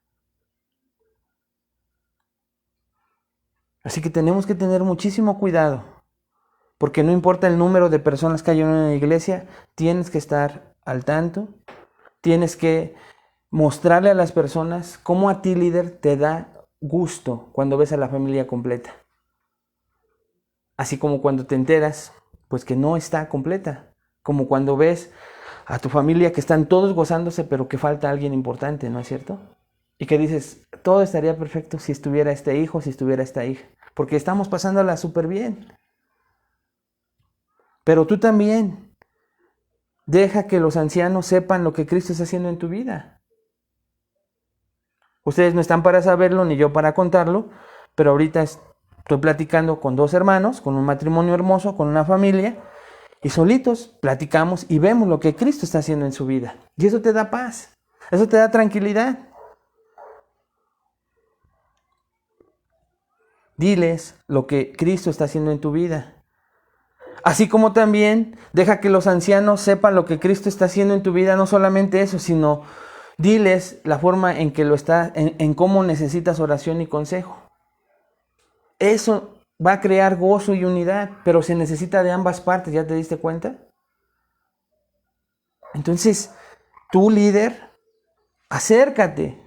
Así que tenemos que tener muchísimo cuidado porque no importa el número de personas que hay en una iglesia, tienes que estar al tanto, tienes que mostrarle a las personas cómo a ti, líder, te da gusto cuando ves a la familia completa. Así como cuando te enteras, pues que no está completa, como cuando ves a tu familia que están todos gozándose, pero que falta alguien importante, ¿no es cierto? Y que dices, todo estaría perfecto si estuviera este hijo, si estuviera esta hija, porque estamos pasándola súper bien. Pero tú también deja que los ancianos sepan lo que Cristo está haciendo en tu vida. Ustedes no están para saberlo, ni yo para contarlo, pero ahorita estoy platicando con 2 hermanos, con un matrimonio hermoso, con una familia, y solitos platicamos y vemos lo que Cristo está haciendo en su vida. Y eso te da paz, eso te da tranquilidad. Diles lo que Cristo está haciendo en tu vida. Así como también deja que los ancianos sepan lo que Cristo está haciendo en tu vida, no solamente eso, sino diles la forma en que lo está, en cómo necesitas oración y consejo. Eso va a crear gozo y unidad, pero se necesita de ambas partes, ¿ya te diste cuenta? Entonces, tú líder, acércate.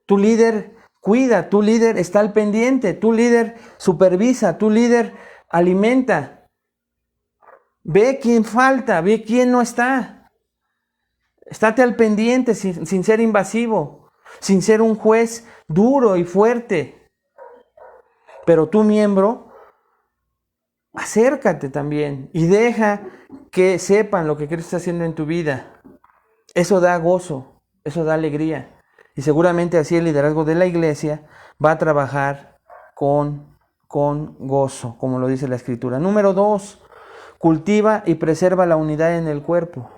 Tu líder cuida, tu líder está al pendiente, tu líder supervisa, tu líder alimenta. Ve quién falta, ve quién no está. Estate al pendiente sin ser invasivo, sin ser un juez duro y fuerte. Pero tu miembro, acércate también y deja que sepan lo que Cristo está haciendo en tu vida. Eso da gozo, eso da alegría. Y seguramente así el liderazgo de la iglesia va a trabajar con gozo, como lo dice la Escritura. Número 2, cultiva y preserva la unidad en el cuerpo.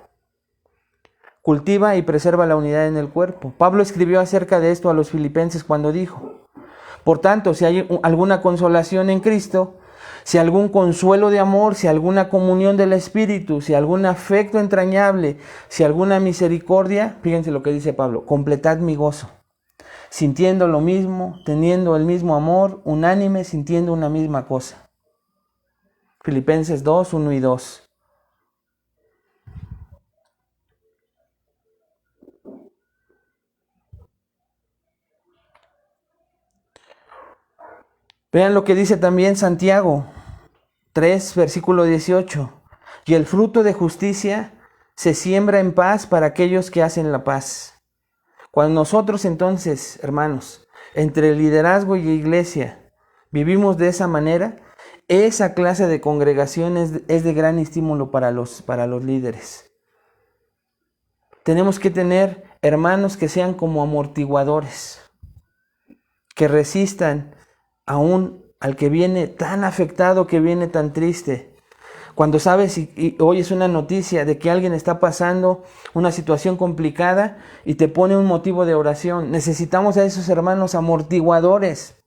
Cultiva y preserva la unidad en el cuerpo. Pablo escribió acerca de esto a los filipenses cuando dijo: por tanto, si hay alguna consolación en Cristo, si algún consuelo de amor, si alguna comunión del Espíritu, si algún afecto entrañable, si alguna misericordia, fíjense lo que dice Pablo: completad mi gozo, sintiendo lo mismo, teniendo el mismo amor, unánime, sintiendo una misma cosa. Filipenses 2, 1 y 2. Vean lo que dice también Santiago 3, versículo 18. Y el fruto de justicia se siembra en paz para aquellos que hacen la paz. Cuando nosotros entonces, hermanos, entre liderazgo y iglesia, vivimos de esa manera, esa clase de congregación es de gran estímulo para los líderes. Tenemos que tener hermanos que sean como amortiguadores, que resistan aún al que viene tan afectado, que viene tan triste. Cuando sabes y oyes una noticia de que alguien está pasando una situación complicada y te pone un motivo de oración, necesitamos a esos hermanos amortiguadores,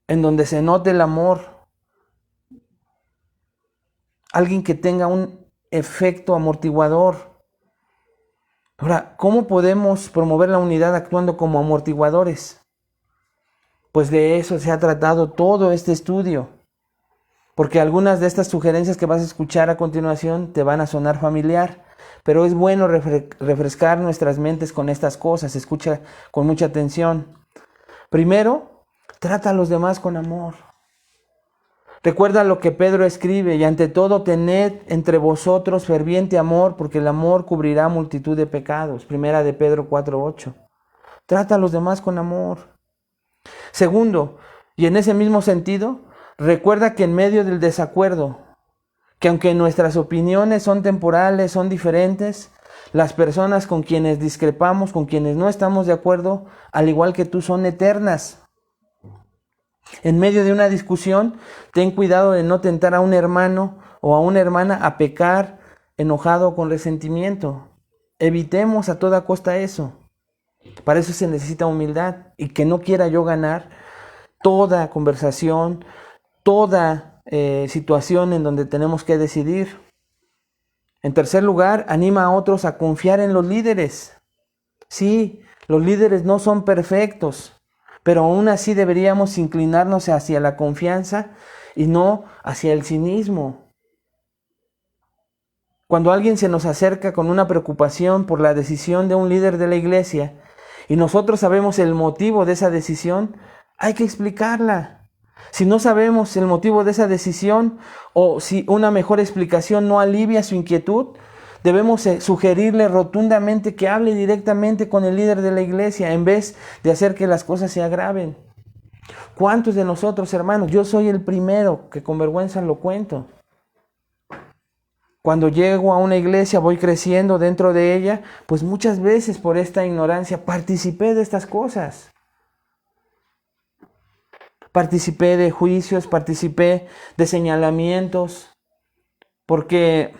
en donde se note el amor. Alguien que tenga un efecto amortiguador. Ahora, ¿cómo podemos promover la unidad actuando como amortiguadores? Pues de eso se ha tratado todo este estudio. Porque algunas de estas sugerencias que vas a escuchar a continuación te van a sonar familiar. Pero es bueno refrescar nuestras mentes con estas cosas. Escucha con mucha atención. Primero, trata a los demás con amor. Recuerda lo que Pedro escribe: y ante todo tened entre vosotros ferviente amor, porque el amor cubrirá multitud de pecados. Primera de Pedro 4:8. Trata a los demás con amor. Segundo, y en ese mismo sentido, recuerda que en medio del desacuerdo, que aunque nuestras opiniones son temporales, son diferentes, las personas con quienes discrepamos, con quienes no estamos de acuerdo, al igual que tú, son eternas. En medio de una discusión, ten cuidado de no tentar a un hermano o a una hermana a pecar enojado o con resentimiento. Evitemos a toda costa eso. Para eso se necesita humildad, y que no quiera yo ganar toda conversación, toda situación en donde tenemos que decidir. En tercer lugar, anima a otros a confiar en los líderes. Sí, los líderes no son perfectos, pero aún así deberíamos inclinarnos hacia la confianza y no hacia el cinismo. Cuando alguien se nos acerca con una preocupación por la decisión de un líder de la iglesia y nosotros sabemos el motivo de esa decisión, hay que explicarla. Si no sabemos el motivo de esa decisión o si una mejor explicación no alivia su inquietud, debemos sugerirle rotundamente que hable directamente con el líder de la iglesia en vez de hacer que las cosas se agraven. ¿Cuántos de nosotros, hermanos? Yo soy el primero que con vergüenza lo cuento. Cuando llego a una iglesia, voy creciendo dentro de ella, pues muchas veces por esta ignorancia participé de estas cosas. Participé de juicios, participé de señalamientos, porque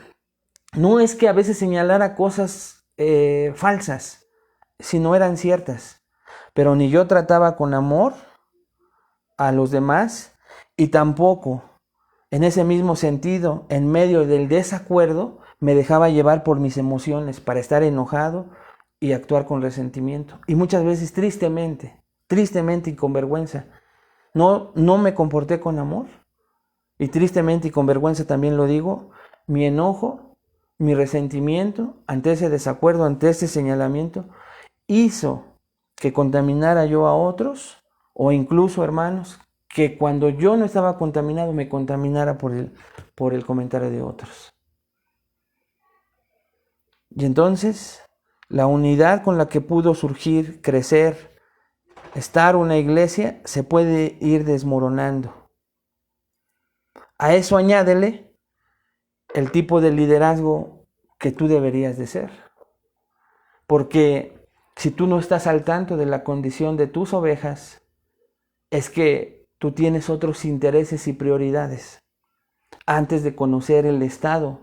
no es que a veces señalara cosas falsas, si no eran ciertas, pero ni yo trataba con amor a los demás y tampoco en ese mismo sentido, en medio del desacuerdo, me dejaba llevar por mis emociones para estar enojado y actuar con resentimiento. Y muchas veces tristemente y con vergüenza, no me comporté con amor. Y tristemente y con vergüenza también lo digo, mi enojo, mi resentimiento ante ese desacuerdo, ante ese señalamiento, hizo que contaminara yo a otros o incluso hermanos, que cuando yo no estaba contaminado me contaminara por el comentario de otros. Y entonces la unidad con la que pudo surgir, crecer, estar una iglesia se puede ir desmoronando. A eso añádele el tipo de liderazgo que tú deberías de ser. Porque si tú no estás al tanto de la condición de tus ovejas, es que tú tienes otros intereses y prioridades antes de conocer el estado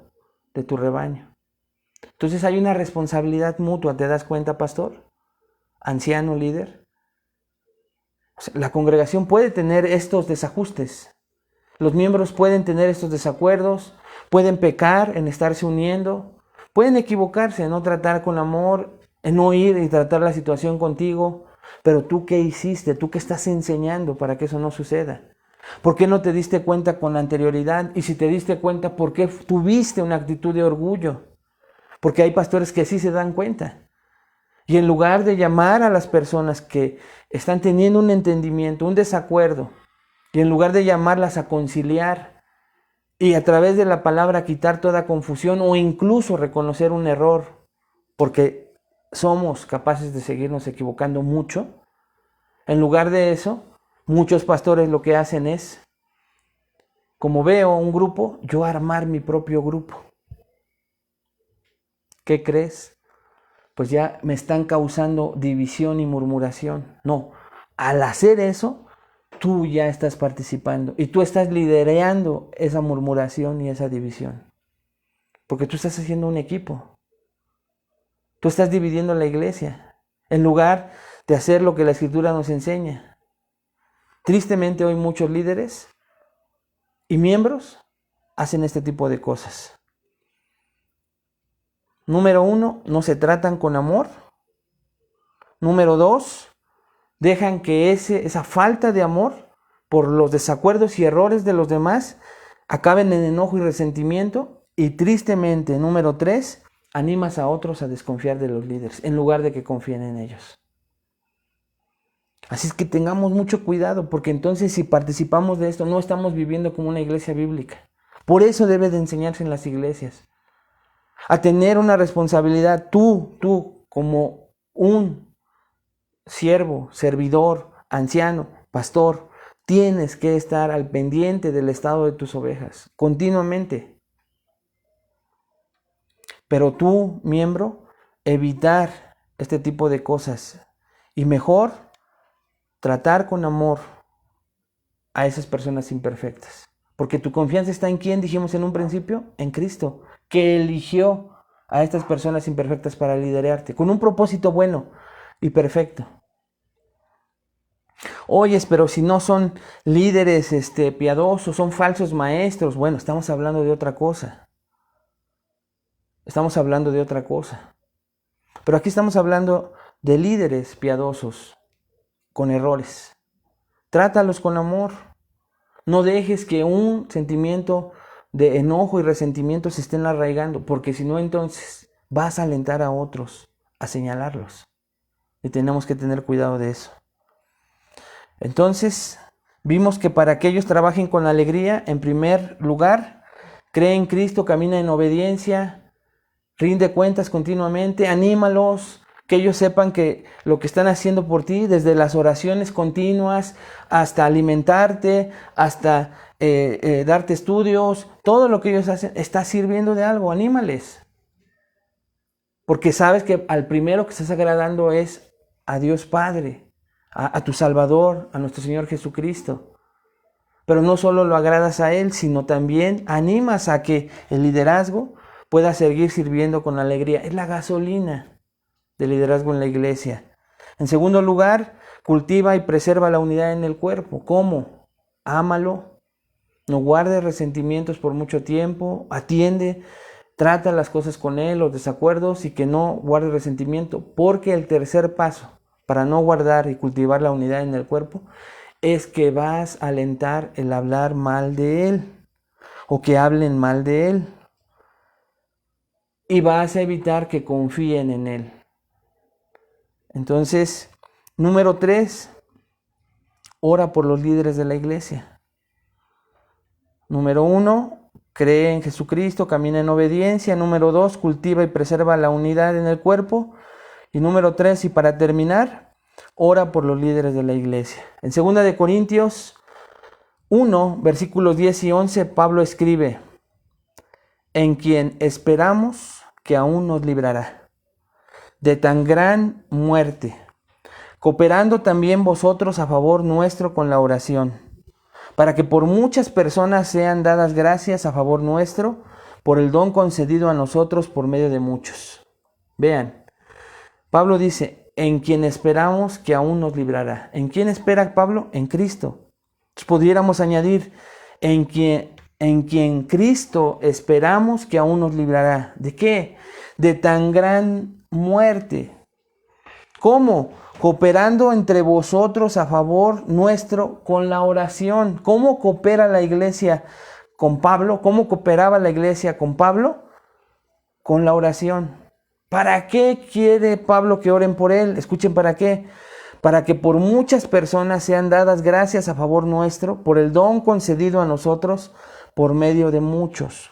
de tu rebaño. Entonces hay una responsabilidad mutua, ¿te das cuenta, pastor? Anciano, líder. O sea, la congregación puede tener estos desajustes. Los miembros pueden tener estos desacuerdos, pueden pecar en estarse uniendo, pueden equivocarse en no tratar con amor, en no ir y tratar la situación contigo. Pero tú, ¿qué hiciste? ¿Tú qué estás enseñando para que eso no suceda? ¿Por qué no te diste cuenta con anterioridad? Y si te diste cuenta, ¿por qué tuviste una actitud de orgullo? Porque hay pastores que sí se dan cuenta. Y en lugar de llamar a las personas que están teniendo un entendimiento, un desacuerdo, y en lugar de llamarlas a conciliar y a través de la palabra quitar toda confusión o incluso reconocer un error, porque somos capaces de seguirnos equivocando mucho, en lugar de eso, muchos pastores lo que hacen es, como veo un grupo, yo armar mi propio grupo. ¿Qué crees? Pues ya me están causando división y murmuración. No, al hacer eso, tú ya estás participando y tú estás liderando esa murmuración y esa división. Porque tú estás haciendo un equipo. Tú estás dividiendo la iglesia en lugar de hacer lo que la Escritura nos enseña. Tristemente hoy muchos líderes y miembros hacen este tipo de cosas. Número 1, no se tratan con amor. Número 2, dejan que esa falta de amor por los desacuerdos y errores de los demás acaben en enojo y resentimiento. Y tristemente, número 3, animas a otros a desconfiar de los líderes en lugar de que confíen en ellos. Así es que tengamos mucho cuidado, porque entonces si participamos de esto no estamos viviendo como una iglesia bíblica. Por eso debe de enseñarse en las iglesias a tener una responsabilidad, tú como un siervo, servidor, anciano, pastor, tienes que estar al pendiente del estado de tus ovejas continuamente. Pero tú, miembro, evitar este tipo de cosas y mejor tratar con amor a esas personas imperfectas. Porque tu confianza está en ¿quién? Dijimos en un principio, en Cristo, que eligió a estas personas imperfectas para liderarte, con un propósito bueno y perfecto. Oyes, pero si no son líderes piadosos, son falsos maestros, bueno, estamos hablando de otra cosa. Estamos hablando de otra cosa. Pero aquí estamos hablando de líderes piadosos, con errores. Trátalos con amor. No dejes que un sentimiento de enojo y resentimiento se estén arraigando, porque si no, entonces vas a alentar a otros a señalarlos. Y tenemos que tener cuidado de eso. Entonces, vimos que para que ellos trabajen con alegría, en primer lugar, cree en Cristo, camina en obediencia, rinde cuentas continuamente, anímalos, que ellos sepan que lo que están haciendo por ti, desde las oraciones continuas, hasta alimentarte, hasta darte estudios, todo lo que ellos hacen está sirviendo de algo, anímales. Porque sabes que al primero que estás agradando es a Dios Padre, a tu Salvador, a nuestro Señor Jesucristo. Pero no solo lo agradas a Él, sino también animas a que el liderazgo pueda seguir sirviendo con alegría. Es la gasolina del liderazgo en la iglesia. En segundo lugar, cultiva y preserva la unidad en el cuerpo. ¿Cómo? Ámalo, no guardes resentimientos por mucho tiempo, atiende, trata las cosas con él, los desacuerdos, y que no guardes resentimiento, porque el tercer paso para no guardar y cultivar la unidad en el cuerpo es que vas a alentar el hablar mal de él o que hablen mal de él, y vas a evitar que confíen en él. Entonces, número 3, ora por los líderes de la iglesia. Número 1, cree en Jesucristo, camina en obediencia. Número 2, cultiva y preserva la unidad en el cuerpo. Y número 3, y para terminar, ora por los líderes de la iglesia. En 2 Corintios 1, versículos 10 y 11, Pablo escribe: en quien esperamos que aún nos librará de tan gran muerte, cooperando también vosotros a favor nuestro con la oración, para que por muchas personas sean dadas gracias a favor nuestro, por el don concedido a nosotros por medio de muchos. Vean, Pablo dice, en quien esperamos que aún nos librará. ¿En quién espera Pablo? En Cristo. Entonces, pudiéramos añadir, en quien Cristo esperamos que aún nos librará. ¿De qué? De tan gran muerte. ¿Cómo? Cooperando entre vosotros a favor nuestro con la oración. ¿Cómo coopera la iglesia con Pablo? ¿Cómo cooperaba la iglesia con Pablo? Con la oración. ¿Para qué quiere Pablo que oren por él? Escuchen, ¿para qué? Para que por muchas personas sean dadas gracias a favor nuestro, por el don concedido a nosotros por medio de muchos.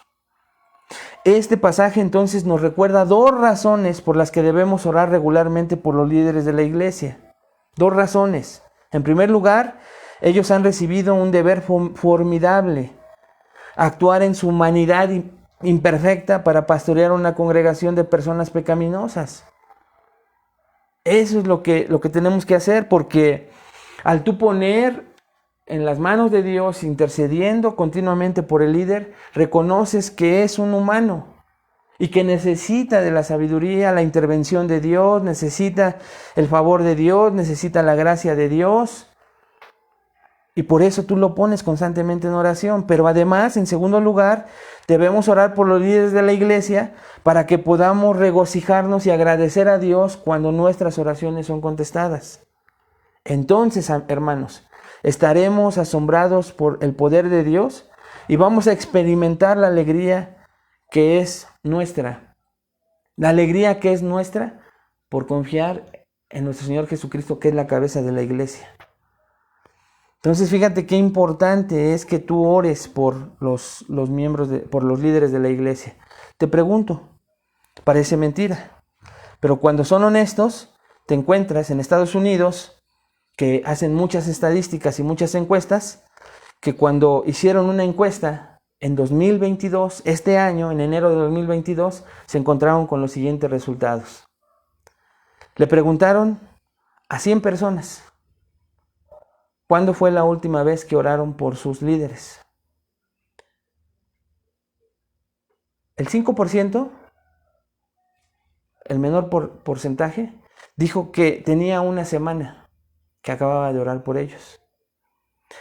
Este pasaje entonces nos recuerda 2 razones por las que debemos orar regularmente por los líderes de la iglesia. 2 razones. En primer lugar, ellos han recibido un deber formidable: actuar en su humanidad imperfecta para pastorear una congregación de personas pecaminosas. Eso es lo que tenemos que hacer, porque al tú poner en las manos de Dios, intercediendo continuamente por el líder, reconoces que es un humano y que necesita de la sabiduría, la intervención de Dios, necesita el favor de Dios, necesita la gracia de Dios. Y por eso tú lo pones constantemente en oración. Pero además, en segundo lugar, debemos orar por los líderes de la iglesia para que podamos regocijarnos y agradecer a Dios cuando nuestras oraciones son contestadas. Entonces, hermanos, estaremos asombrados por el poder de Dios y vamos a experimentar la alegría que es nuestra. La alegría que es nuestra por confiar en nuestro Señor Jesucristo, que es la cabeza de la iglesia. Entonces, fíjate qué importante es que tú ores por los miembros, por los líderes de la iglesia. Te pregunto, parece mentira, pero cuando son honestos, te encuentras en Estados Unidos, que hacen muchas estadísticas y muchas encuestas, que cuando hicieron una encuesta en 2022, este año, en enero de 2022, se encontraron con los siguientes resultados. Le preguntaron a 100 personas, ¿cuándo fue la última vez que oraron por sus líderes? El 5%, el menor porcentaje, dijo que tenía una semana que acababa de orar por ellos.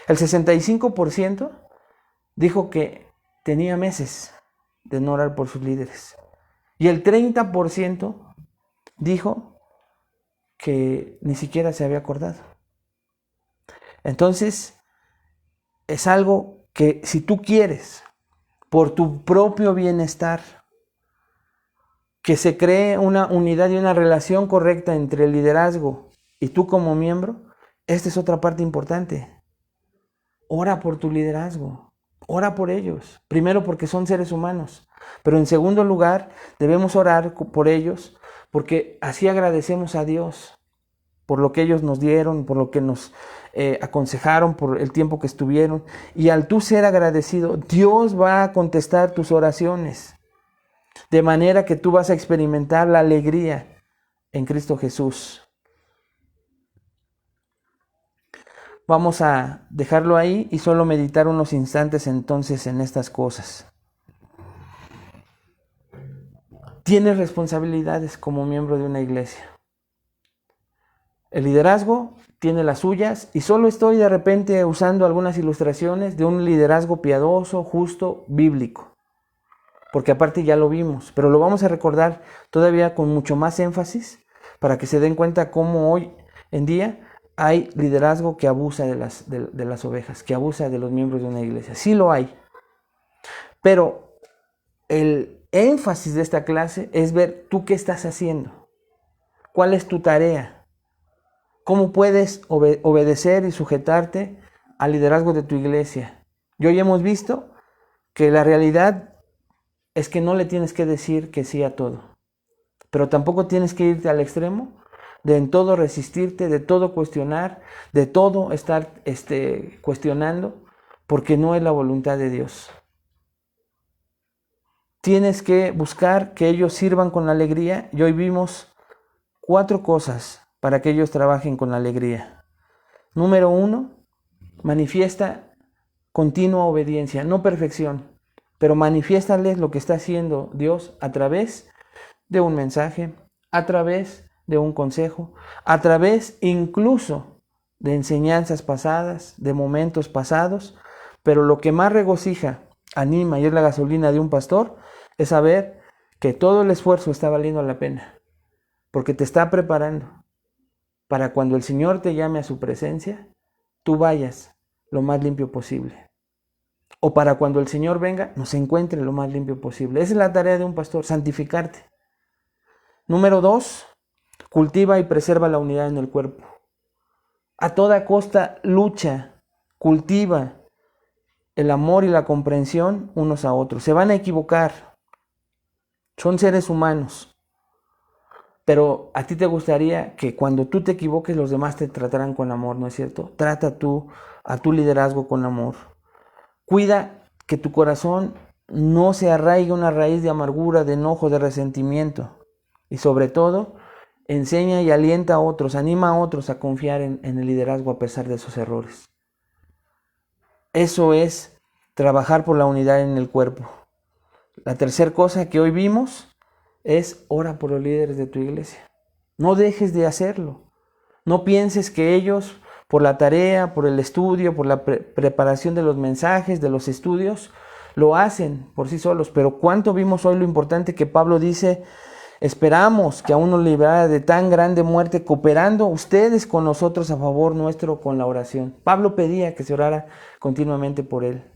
El 65% dijo que tenía meses de no orar por sus líderes. Y el 30% dijo que ni siquiera se había acordado. Entonces, es algo que si tú quieres, por tu propio bienestar, que se cree una unidad y una relación correcta entre el liderazgo y tú como miembro, esta es otra parte importante. Ora por tu liderazgo, ora por ellos. Primero porque son seres humanos, pero en segundo lugar debemos orar por ellos porque así agradecemos a Dios por lo que ellos nos dieron, por lo que nos aconsejaron, por el tiempo que estuvieron. Y al tú ser agradecido, Dios va a contestar tus oraciones, de manera que tú vas a experimentar la alegría en Cristo Jesús. Vamos a dejarlo ahí y solo meditar unos instantes entonces en estas cosas. Tienes responsabilidades como miembro de una iglesia. El liderazgo tiene las suyas y solo estoy de repente usando algunas ilustraciones de un liderazgo piadoso, justo, bíblico. Porque aparte ya lo vimos, pero lo vamos a recordar todavía con mucho más énfasis para que se den cuenta cómo hoy en día hay liderazgo que abusa de las ovejas, que abusa de los miembros de una iglesia. Sí lo hay, pero el énfasis de esta clase es ver tú qué estás haciendo, cuál es tu tarea, cómo puedes obedecer y sujetarte al liderazgo de tu iglesia. Y hoy hemos visto que la realidad es que no le tienes que decir que sí a todo, pero tampoco tienes que irte al extremo de en todo resistirte, de todo cuestionar, de todo estar cuestionando, porque no es la voluntad de Dios. Tienes que buscar que ellos sirvan con alegría, y hoy vimos 4 cosas para que ellos trabajen con alegría. Número 1, manifiesta continua obediencia, no perfección, pero manifiéstales lo que está haciendo Dios a través de un mensaje, a través de un consejo, a través incluso de enseñanzas pasadas, de momentos pasados, pero lo que más regocija, anima y es la gasolina de un pastor, es saber que todo el esfuerzo está valiendo la pena, porque te está preparando para cuando el Señor te llame a su presencia, tú vayas lo más limpio posible. O para cuando el Señor venga, nos encuentre lo más limpio posible. Esa es la tarea de un pastor, santificarte. Número 2, cultiva y preserva la unidad en el cuerpo. A toda costa lucha, cultiva el amor y la comprensión unos a otros. Se van a equivocar, son seres humanos, pero a ti te gustaría que cuando tú te equivoques los demás te trataran con amor, ¿no es cierto? Trata tú a tu liderazgo con amor. Cuida que tu corazón no se arraigue una raíz de amargura, de enojo, de resentimiento. Y sobre todo, enseña y alienta a otros, anima a otros a confiar en el liderazgo a pesar de sus errores. Eso es trabajar por la unidad en el cuerpo. La tercera cosa que hoy vimos es ora por los líderes de tu iglesia. No dejes de hacerlo. No pienses que ellos, por la tarea, por el estudio, por la preparación de los mensajes, de los estudios, lo hacen por sí solos. Pero ¿cuánto vimos hoy lo importante que Pablo dice? Esperamos que aún nos librara de tan grande muerte, cooperando ustedes con nosotros a favor nuestro con la oración. Pablo pedía que se orara continuamente por él.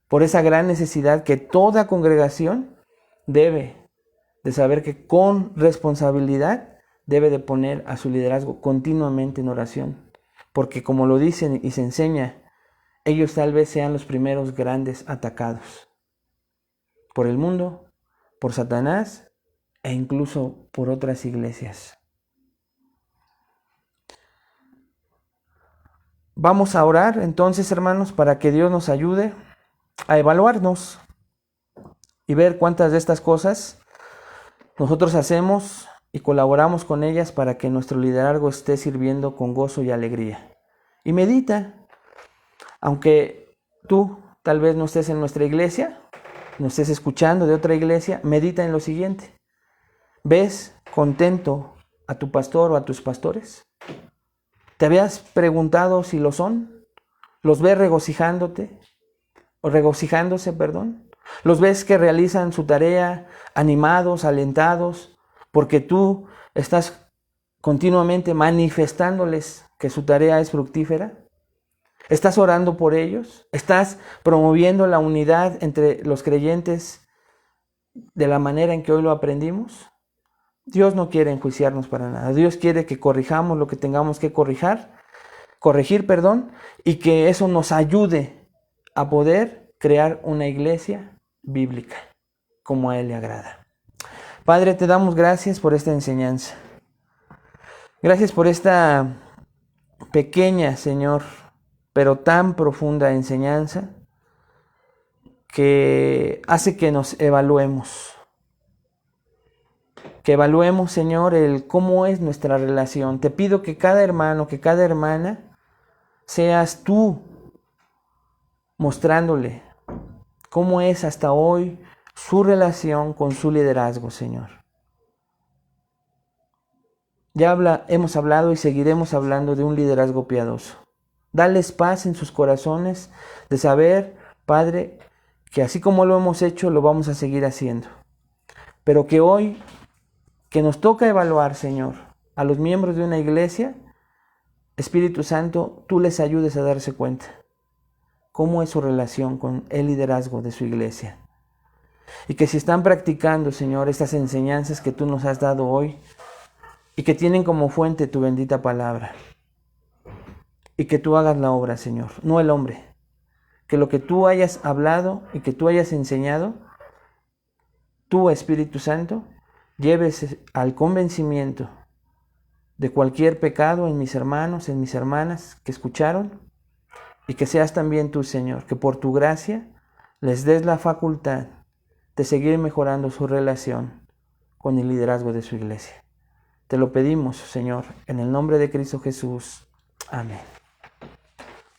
Por esa gran necesidad que toda congregación debe de saber que con responsabilidad debe de poner a su liderazgo continuamente en oración. Porque como lo dicen y se enseña, ellos tal vez sean los primeros grandes atacados por el mundo, por Satanás e incluso por otras iglesias. Vamos a orar entonces, hermanos, para que Dios nos ayude a evaluarnos y ver cuántas de estas cosas nosotros hacemos y colaboramos con ellas para que nuestro liderazgo esté sirviendo con gozo y alegría. Y medita, aunque tú tal vez no estés en nuestra iglesia, no estés escuchando de otra iglesia, medita en lo siguiente. ¿Ves contento a tu pastor o a tus pastores? ¿Te habías preguntado si lo son? ¿Los ves regocijándose? ¿Los ves que realizan su tarea animados, alentados, porque tú estás continuamente manifestándoles que su tarea es fructífera? ¿Estás orando por ellos? ¿Estás promoviendo la unidad entre los creyentes de la manera en que hoy lo aprendimos? Dios no quiere enjuiciarnos para nada. Dios quiere que corrijamos lo que tengamos que corregir, y que eso nos ayude a poder crear una iglesia bíblica como a Él le agrada. Padre, te damos gracias por esta enseñanza. Gracias por esta pequeña, Señor, pero tan profunda enseñanza que hace que nos evaluemos. Que evaluemos, Señor, cómo es nuestra relación. Te pido que cada hermano, que cada hermana, seas tú mostrándole cómo es hasta hoy su relación con su liderazgo, Señor. Hemos hablado y seguiremos hablando de un liderazgo piadoso. Dales paz en sus corazones de saber, Padre, que así como lo hemos hecho, lo vamos a seguir haciendo. Pero que hoy, que nos toca evaluar, Señor, a los miembros de una iglesia, Espíritu Santo, tú les ayudes a darse cuenta cómo es su relación con el liderazgo de su iglesia. Y que si están practicando, Señor, estas enseñanzas que tú nos has dado hoy y que tienen como fuente tu bendita palabra, y que tú hagas la obra, Señor, no el hombre. Que lo que tú hayas hablado y que tú hayas enseñado, tú, Espíritu Santo, lleves al convencimiento de cualquier pecado en mis hermanos, en mis hermanas que escucharon, y que seas también tú, Señor, que por tu gracia les des la facultad de seguir mejorando su relación con el liderazgo de su iglesia. Te lo pedimos, Señor, en el nombre de Cristo Jesús. Amén.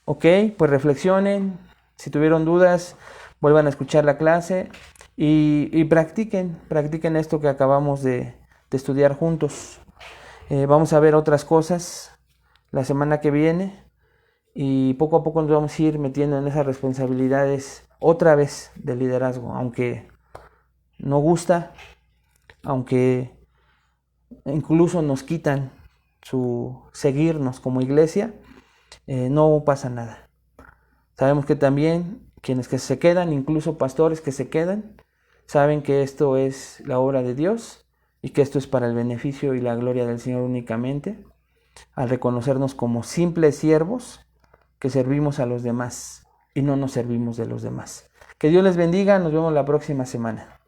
Ok, pues reflexionen. Si tuvieron dudas, vuelvan a escuchar la clase y practiquen esto que acabamos de estudiar juntos. Vamos a ver otras cosas la semana que viene y poco a poco nos vamos a ir metiendo en esas responsabilidades otra vez del liderazgo, aunque no gusta, aunque incluso nos quitan su seguirnos como iglesia, no pasa nada. Sabemos que también quienes que se quedan, incluso pastores que se quedan, saben que esto es la obra de Dios y que esto es para el beneficio y la gloria del Señor únicamente, al reconocernos como simples siervos que servimos a los demás y no nos servimos de los demás. Que Dios les bendiga, nos vemos la próxima semana.